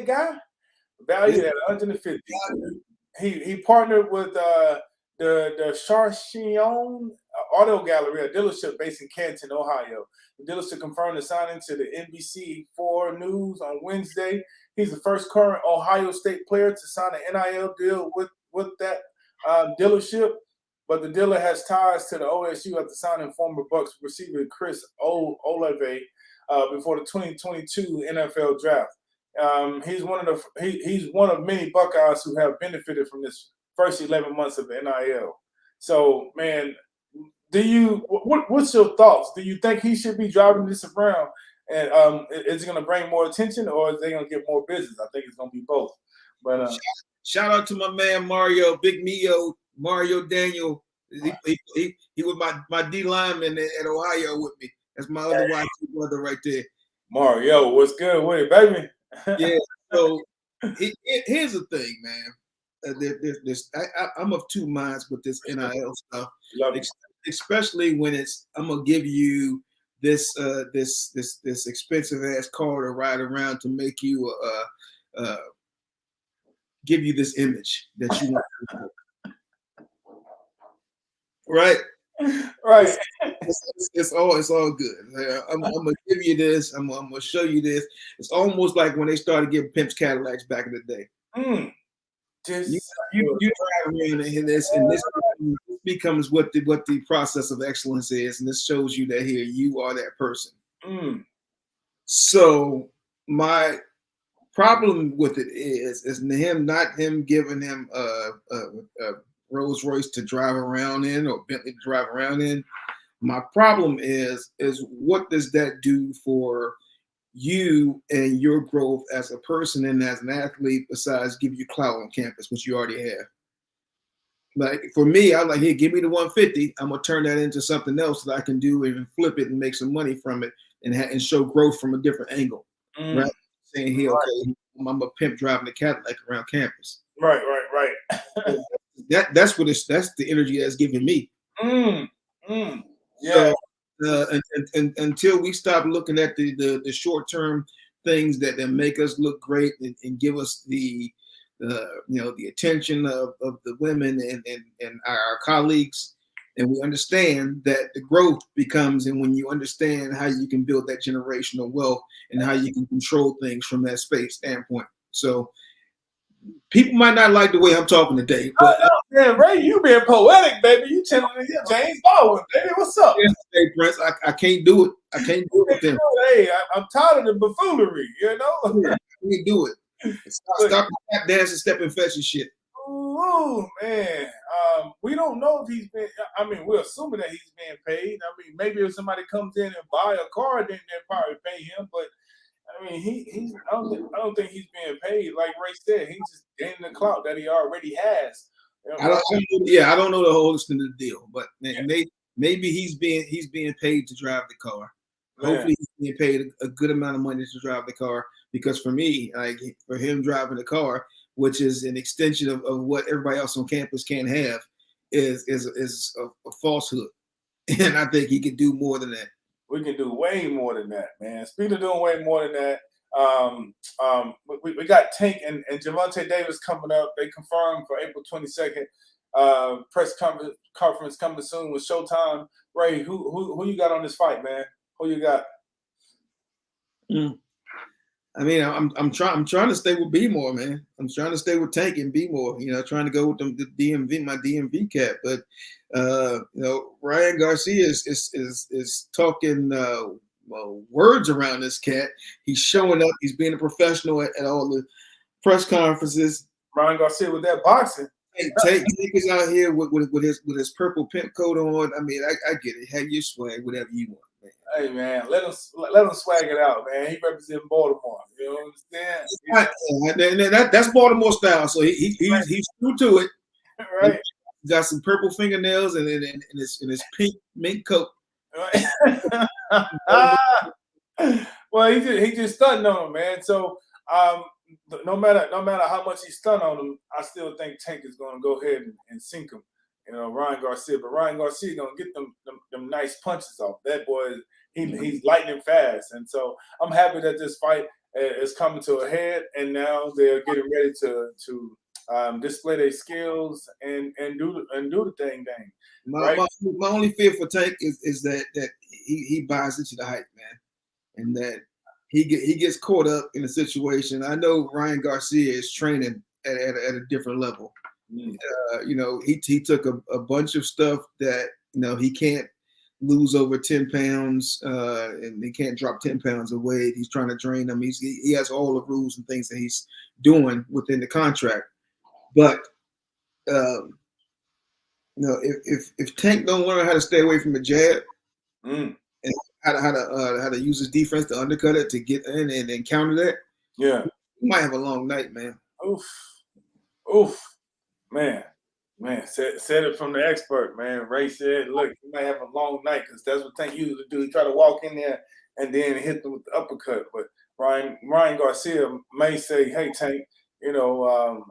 guy? Valued at $150,000. He partnered with the Charchion Auto Gallery, a dealership based in Canton, Ohio. The dealership confirmed the signing to the NBC4 News on Wednesday. He's the first current Ohio State player to sign an NIL deal with that dealership, but the dealer has ties to the OSU after signing former Bucks receiver Chris Olave before the 2022 NFL draft. He's one of many Buckeyes who have benefited from this first 11 months of NIL. So, man, what's your thoughts? Do you think he should be driving this around? And is it going to bring more attention, or is they going to get more business? I think it's going to be both. But shout out to my man Mario, Big Mio, Mario Daniel. He was my D lineman at Ohio with me. That's my other YT brother right there. Mario, what's good with it, baby? Yeah. So here's the thing, man. I'm of two minds with this NIL stuff, especially when I'm gonna give you this expensive ass car to ride around to make you give you this image that you want. Right. It's all good. I'm gonna give you this. I'm gonna show you this. It's almost like when they started giving pimps Cadillacs back in the day. You drive around and this becomes what the process of excellence is, and this shows you that here you are that person. So my problem with it is not him giving him a Rolls Royce to drive around in or Bentley to drive around in. My problem is what does that do for you and your growth as a person and as an athlete besides give you clout on campus, which you already have? Like for me, I'm like, hey, give me the 150. I'm gonna turn that into something else that I can do and flip it and make some money from it and show growth from a different angle. Right? Saying, hey, okay, I'm a pimp driving a Cadillac around campus. Right. That's the energy that's giving me. Yeah. So, until we stop looking at the short term things that make us look great and give us the attention of the women and our colleagues, and we understand that the growth becomes, and when you understand how you can build that generational wealth and how you can control things from that space standpoint. So people might not like the way I'm talking today, but Man, Ray, you being poetic, baby. You channeling James Baldwin, baby. What's up? hey, Prince, I can't do it. I can't do it with them. Hey, I'm tired of the buffoonery, you know? Yeah, I can't do it. Stop the tap dance and step infection shit. Ooh, man. We don't know if he's been. I mean, we're assuming that he's being paid. I mean, maybe if somebody comes in and buy a car, then they'll probably pay him. But I mean, he's. I don't think he's being paid. Like Ray said, he's just gaining the clout that he already has. You know, I don't know the whole extent of the deal, but maybe he's being paid to drive the car. Hopefully, he's being paid a good amount of money to drive the car. Because for me, like for him driving the car, which is an extension of what everybody else on campus can have, is a falsehood. And I think he could do more than that. We can do way more than that, man. Speaking of doing way more than that, we got Tank and Javante Davis coming up. They confirmed for April 22nd. Press conference coming soon with Showtime. Ray, who you got on this fight, man? Who you got? I mean, I'm trying to stay with B more, man. I'm trying to stay with Tank and B more. You know, trying to go with the DMV, my DMV cat. But you know, Ryan Garcia is talking words around this cat. He's showing up. He's being a professional at all the press conferences. Ryan Garcia with that boxing. Hey, Tank is out here with his purple pimp coat on. I mean, I get it. Have your swag, whatever you want. Hey man, let him swag it out, man. He represents Baltimore. You know what I'm saying? That's Baltimore style. So he's true to it. Right. He got some purple fingernails and his pink mink coat. Right. Well, he just stunting on him, man. So no matter how much he stunned on him, I still think Tank is going to go ahead and sink him. You know, Ryan Garcia, but Ryan Garcia gonna get them nice punches off. That boy, he's lightning fast, and so I'm happy that this fight is coming to a head, and now they're getting ready to display their skills and do the thing. My only fear for Tank is that he buys into the hype, man, and that he gets caught up in a situation. I know Ryan Garcia is training at a different level. You know, he took a bunch of stuff that, you know, he can't lose over 10 pounds and he can't drop 10 pounds of weight. He's trying to train them. He has all the rules and things that he's doing within the contract. But you know, if Tank don't learn how to stay away from the jab and how to use his defense to undercut it, to get in and then counter that, yeah, he might have a long night, man. Oof. Man, said it from the expert, man. Ray said, look, you might have a long night because that's what Tank used to do. He try to walk in there and then hit them with the uppercut. But Ryan Garcia may say, hey, Tank, you know,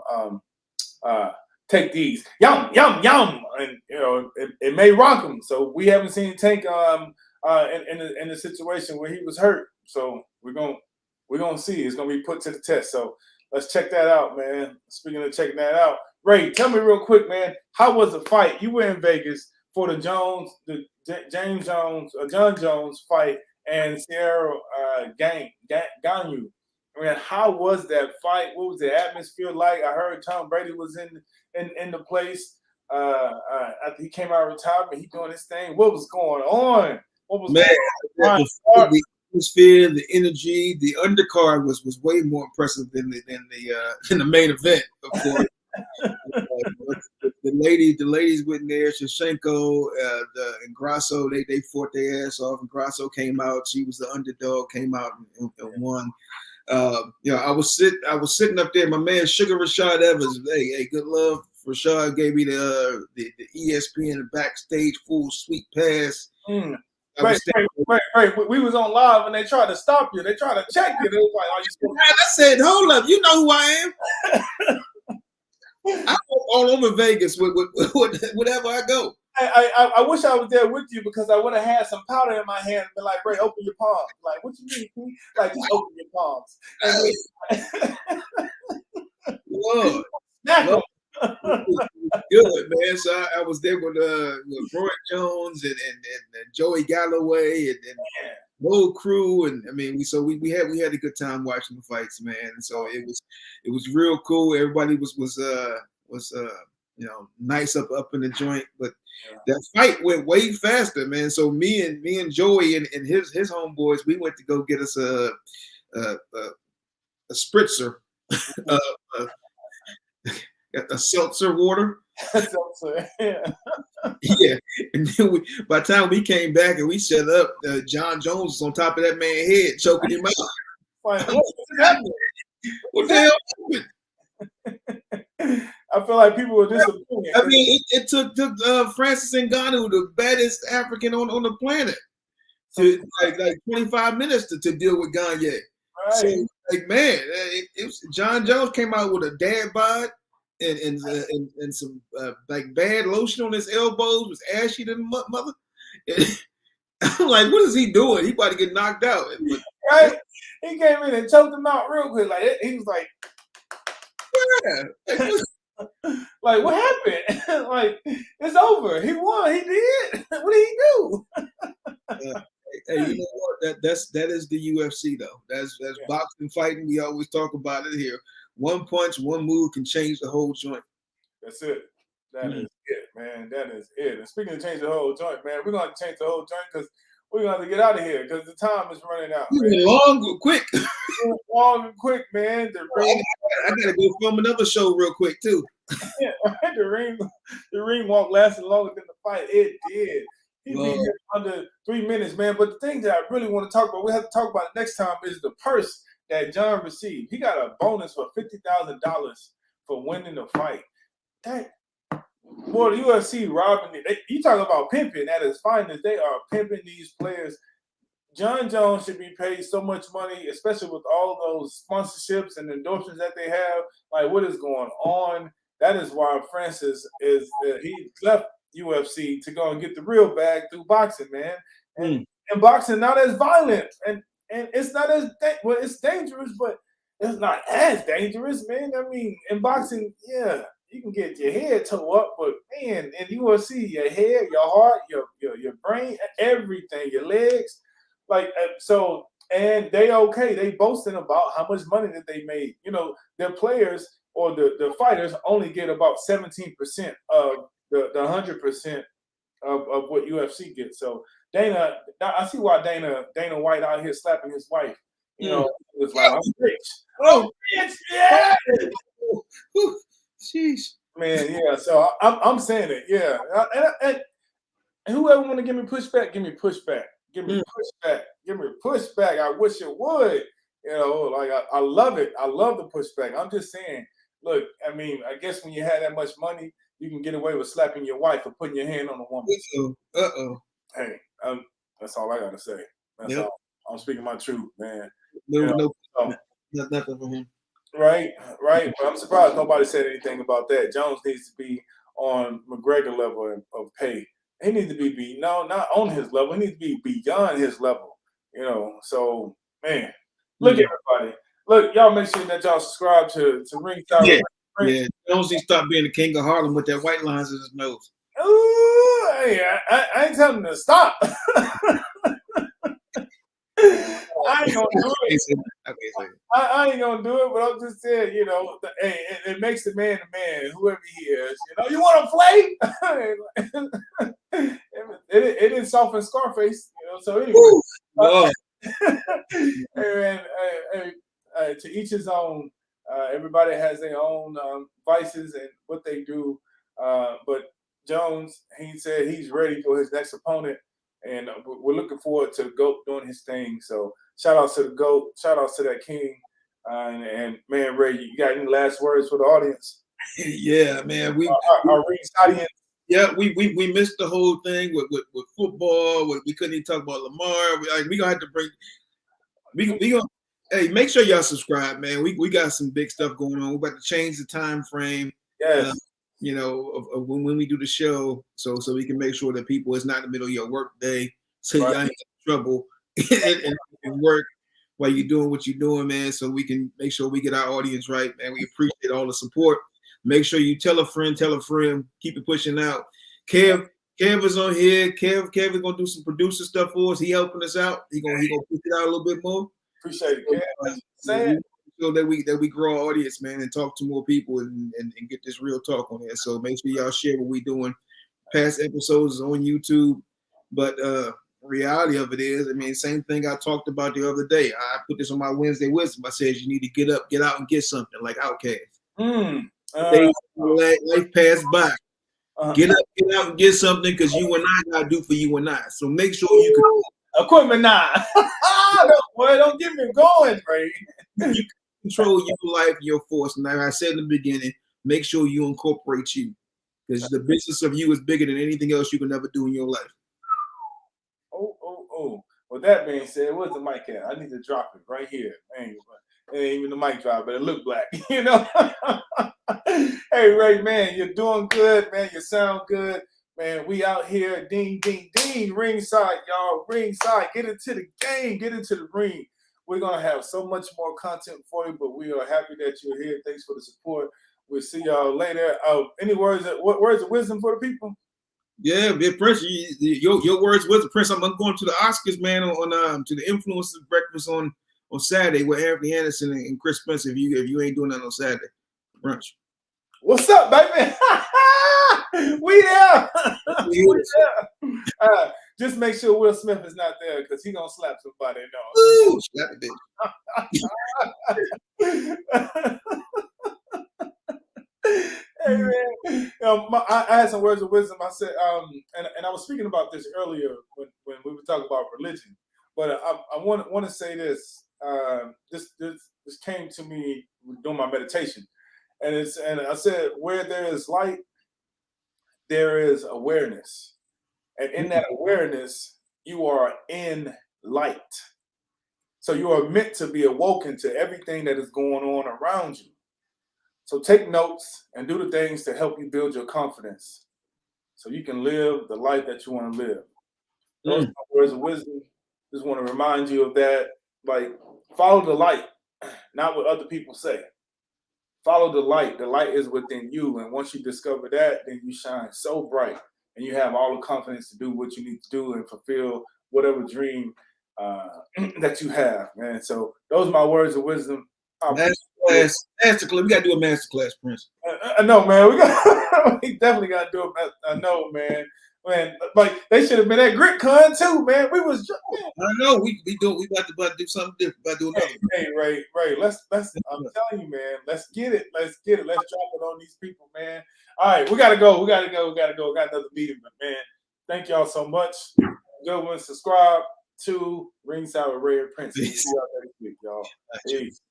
take these. Yum, yum, yum. And, you know, it may rock him. So we haven't seen Tank in a situation where he was hurt. So we're gonna see. It's gonna be put to the test. So let's check that out, man. Speaking of checking that out, Ray, tell me real quick, man, how was the fight? You were in Vegas for the John Jones fight and Sierra Ganu. I mean, how was that fight? What was the atmosphere like? I heard Tom Brady was in the place. After he came out of retirement, he doing his thing. What was going on? What was going on? The atmosphere, the energy, the undercard was way more impressive than the main event, of course. The ladies went there. Shevchenko, and Grasso, they fought their ass off. And Grasso came out. She was the underdog. Came out and won. You know, I was sitting up there. My man Sugar Rashad Evans. Hey, good love. Rashad gave me the ESPN backstage full sweet pass. Wait. We was on live and they tried to stop you. They tried to check you. They was like, "Are you still?" I said, "Hold up, you know who I am." I go all over Vegas with whatever I go. I wish I was there with you because I would have had some powder in my hand and been like, Ray, open your palms. Like, what you mean? Like, just open your palms. Lord. Good, man. So I was there with Roy Jones and Joey Galloway and whole crew, and I mean, we had a good time watching the fights, man. And so it was real cool. Everybody was nice up in the joint, but that fight went way faster, man. So me and Joey and his homeboys, we went to go get us a spritzer, a seltzer water. Yeah. Yeah, and then by the time we came back and we set up, John Jones was on top of that man's head, choking him out. Like, what's happening? What the hell happened? I feel like people were disappointed. I mean, it took Francis Ngannou, the baddest African on the planet, to like 25 minutes to deal with Gagne. Right. So, like, man, it was, John Jones came out with a dad bod and some like bad lotion on his elbows, was ashy to the mother. And I'm like, what is he doing? He about to get knocked out. Right? He came in and choked him out real quick. Like he was like, yeah. Like, what happened? Like, it's over. He won. He did. What did he do? Hey, you know what? That is the UFC though. That's boxing, fighting. We always talk about it here. One punch, one move can change the whole joint. That's it. That is it, man. That is it. And speaking of change the whole joint, man, we're gonna change the whole joint because we're gonna have to get out of here because the time is running out. Long, quick. Long and quick, man. I gotta go film another show real quick too. Yeah, the ring walk lasted longer than the fight. It did. He beat him under 3 minutes, man. But the thing that I really want to talk about, we have to talk about it next time, is the purse that John received. He got a bonus for $50,000 for winning the fight. Boy, the UFC robbing it. You talk about pimping at its finest. They are pimping these players. John Jones should be paid so much money, especially with all those sponsorships and endorsements that they have. Like, what is going on? That is why Francis he left UFC to go and get the real bag through boxing, man. And boxing not as violent, and it's not as it's dangerous, but it's not as dangerous, man. I mean, in boxing, yeah, you can get your head tore up, but man, in UFC, your head, your heart, your brain, everything, your legs, like so. And they boasting about how much money that they made. You know, their players or the fighters only get about 17% of the 100% of what UFC gets. So Dana, I see why Dana White out here slapping his wife. You know, it's like, I'm rich. Oh, bitch, yeah. Jeez, man, yeah. So I'm saying it, yeah. And whoever want to give me pushback, give me pushback. Give me pushback. Give me pushback. I wish it would. You know, like I love it. I love the pushback. I'm just saying, look, I mean, I guess when you have that much money, you can get away with slapping your wife or putting your hand on a woman. Hey, that's all I gotta say. That's all. I'm speaking my truth, man. Nothing for him. Right. But I'm surprised nobody said anything about that. Jones needs to be on McGregor level of pay. He needs to be not on his level. He needs to be beyond his level. You know. So, man, look, everybody. Look, y'all make sure that y'all subscribe to Ringside. Yeah, Jonesy stopped being the king of Harlem with that white lines in his nose. Ooh, hey, I ain't telling him to stop. I ain't gonna do it. I ain't gonna do it, but I'm just saying, you know, hey, it makes the man a man, whoever he is. You know, you want to play? it didn't soften Scarface, you know. So anyway, and to each his own. Everybody has their own vices and what they do. But Jones, he said he's ready for his next opponent. And we're looking forward to the GOAT doing his thing. So shout out to the GOAT. Shout out to that king. And man, Ray, you got any last words for the audience? Yeah, man. Our Ringside. Yeah, we missed the whole thing with football. We couldn't even talk about Lamar. We gonna have to bring. We gonna. Hey, make sure y'all subscribe, man. We got some big stuff going on. We're about to change the time frame. Yes. You know, of when we do the show, so we can make sure that people, it's not in the middle of your work day, so y'all ain't in trouble and work while you're doing what you're doing, man. So we can make sure we get our audience right, man. We appreciate all the support. Make sure you tell a friend, keep it pushing out. Kev Kev is on here. Kev is gonna do some producer stuff for us. He helping us out. He gonna push it out a little bit more. Appreciate it, Kev. Saying. So that we grow our audience, man, and talk to more people and get this real talk on here. So make sure y'all share what we doing. Past episodes is on YouTube, but reality of it is, I mean, same thing I talked about the other day. I put this on my Wednesday wisdom. I said you need to get up, get out, and get something like Outkast. Life passed by. Get up, get out, and get something because you and I gotta do for you and I. So make sure you can equipment now. Don't get me going, Ray. You control your life, your force. And like I said in the beginning, make sure you incorporate you. Because the business of you is bigger than anything else you can ever do in your life. Oh. With that being said, where's the mic at? I need to drop it right here. It ain't even the mic drop, but it look black, you know. Hey, Ray, man, you're doing good, man. You sound good. Man, we out here, ding, ding, ding, ringside, y'all. Ringside, get into the game, get into the ring. We're going to have so much more content for you, but we are happy that you're here. Thanks for the support. We'll see y'all later. Any words of wisdom for the people? Yeah, Prince, your words wisdom, Prince. I'm going to the Oscars, man, on to the influencers breakfast on Saturday with Anthony Anderson and Chris Spencer. If you ain't doing that on Saturday, brunch. What's up, baby? We there. We there. Just make sure Will Smith is not there because he's gonna slap somebody. No. Ooh, slap it. Hey man, I had some words of wisdom. I said, and I was speaking about this earlier when we were talking about religion. But I want to say this. This came to me during my meditation, and I said, where there is light, there is awareness, and in that awareness, you are in light. So you are meant to be awoken to everything that is going on around you. So take notes and do the things to help you build your confidence so you can live the life that you want to live. Those are my words of wisdom. Just want to remind you of that. Like, follow the light, not what other people say. Follow the light. The light is within you. And once you discover that, then you shine so bright and you have all the confidence to do what you need to do and fulfill whatever dream that you have, man. So those are my words of wisdom. Masterclass. We gotta do a masterclass, Prince. I know, man. We definitely gotta do it. I know, man. Man, like they should have been at GritCon too, man. We was. Man. I know we about to do something different. About to do another. Hey, Ray. Let's. I'm telling you, man. Let's get it. Let's drop it on these people, man. All right, we gotta go. We got another meeting, but man, thank y'all so much. Good one. Subscribe to Ringside with Ray and Prince. See y'all next week, y'all. Peace.